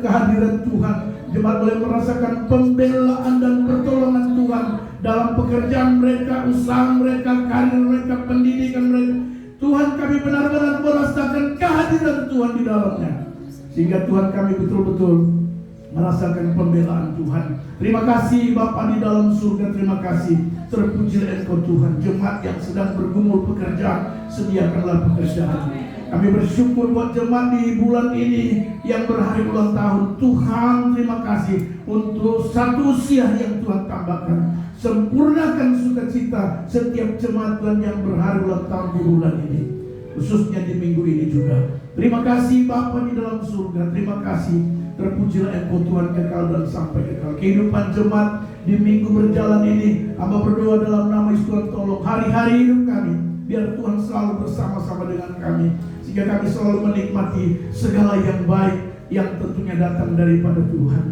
kehadiran Tuhan. Jemaat boleh merasakan pembelaan dan pertolongan Tuhan dalam pekerjaan mereka, usaha mereka, karir mereka, pendidikan mereka. Tuhan, kami benar-benar merasakan kehadiran Tuhan di dalamnya, sehingga Tuhan kami betul-betul merasakan pembelaan Tuhan. Terima kasih Bapa di dalam surga. Terima kasih. Terpujilah Engkau Tuhan. Jemaat yang sedang bergumul pekerjaan, sediakanlah pekerjaan. Kami bersyukur buat jemaat di bulan ini yang berhari ulang tahun. Tuhan, terima kasih untuk satu usia yang Tuhan tambahkan. Sempurnakan sukacita setiap jemaat Tuhan yang berhari ulang tahun di bulan ini, khususnya di minggu ini juga. Terima kasih Bapa di dalam surga. Terima kasih. Terpujilah Engkau Tuhan kekal dan sampai kekal. Kehidupan jemaat di minggu berjalan ini, hamba berdoa dalam nama Yesus, Tuhan tolong hari-hari hidup kami, biar Tuhan selalu bersama-sama dengan kami, sehingga kami selalu menikmati segala yang baik yang tentunya datang daripada Tuhan.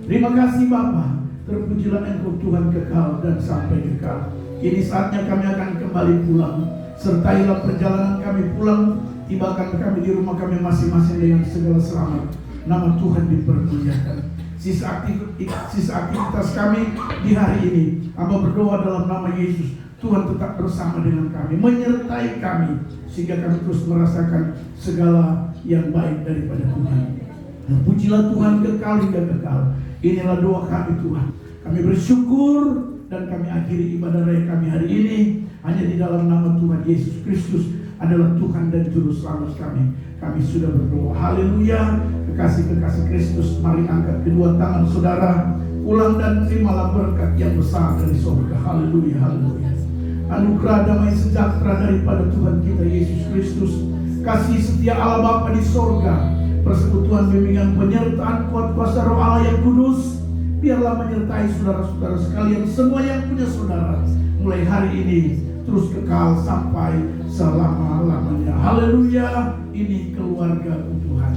Terima kasih Bapa. Terpujilah Engkau Tuhan kekal dan sampai kekal. Kini saatnya kami akan kembali pulang. Sertailah perjalanan kami pulang. Tibakan kami di rumah kami masing-masing dengan segala selamat. Nama Tuhan dipermuliakan. Sisa aktivitas kami di hari ini, hamba berdoa dalam nama Yesus, Tuhan tetap bersama dengan kami, menyertai kami, sehingga kami terus merasakan segala yang baik daripada Tuhan. Dan pujilah Tuhan kekal hingga kekal. Inilah doa kami Tuhan. Kami bersyukur dan kami akhiri ibadah raya kami hari ini hanya di dalam nama Tuhan Yesus Kristus adalah Tuhan dan Juru Selamat kami. Kami sudah berdoa. Haleluya. Kekasih-kekasih Kristus, mari angkat kedua tangan saudara, pulang dan terimalah berkat yang besar dari surga. Haleluya, haleluya. Anugerah damai sejahtera daripada Tuhan kita Yesus Kristus, kasih setia Allah Bapa di surga, persekutuan bimbingan penyertaan kuat kuasa Roh Allah yang kudus, biarlah menyertai saudara-saudara sekalian, semua yang punya saudara, mulai hari ini terus kekal sampai selama-lamanya. Haleluya. Ini keluarga Tuhan.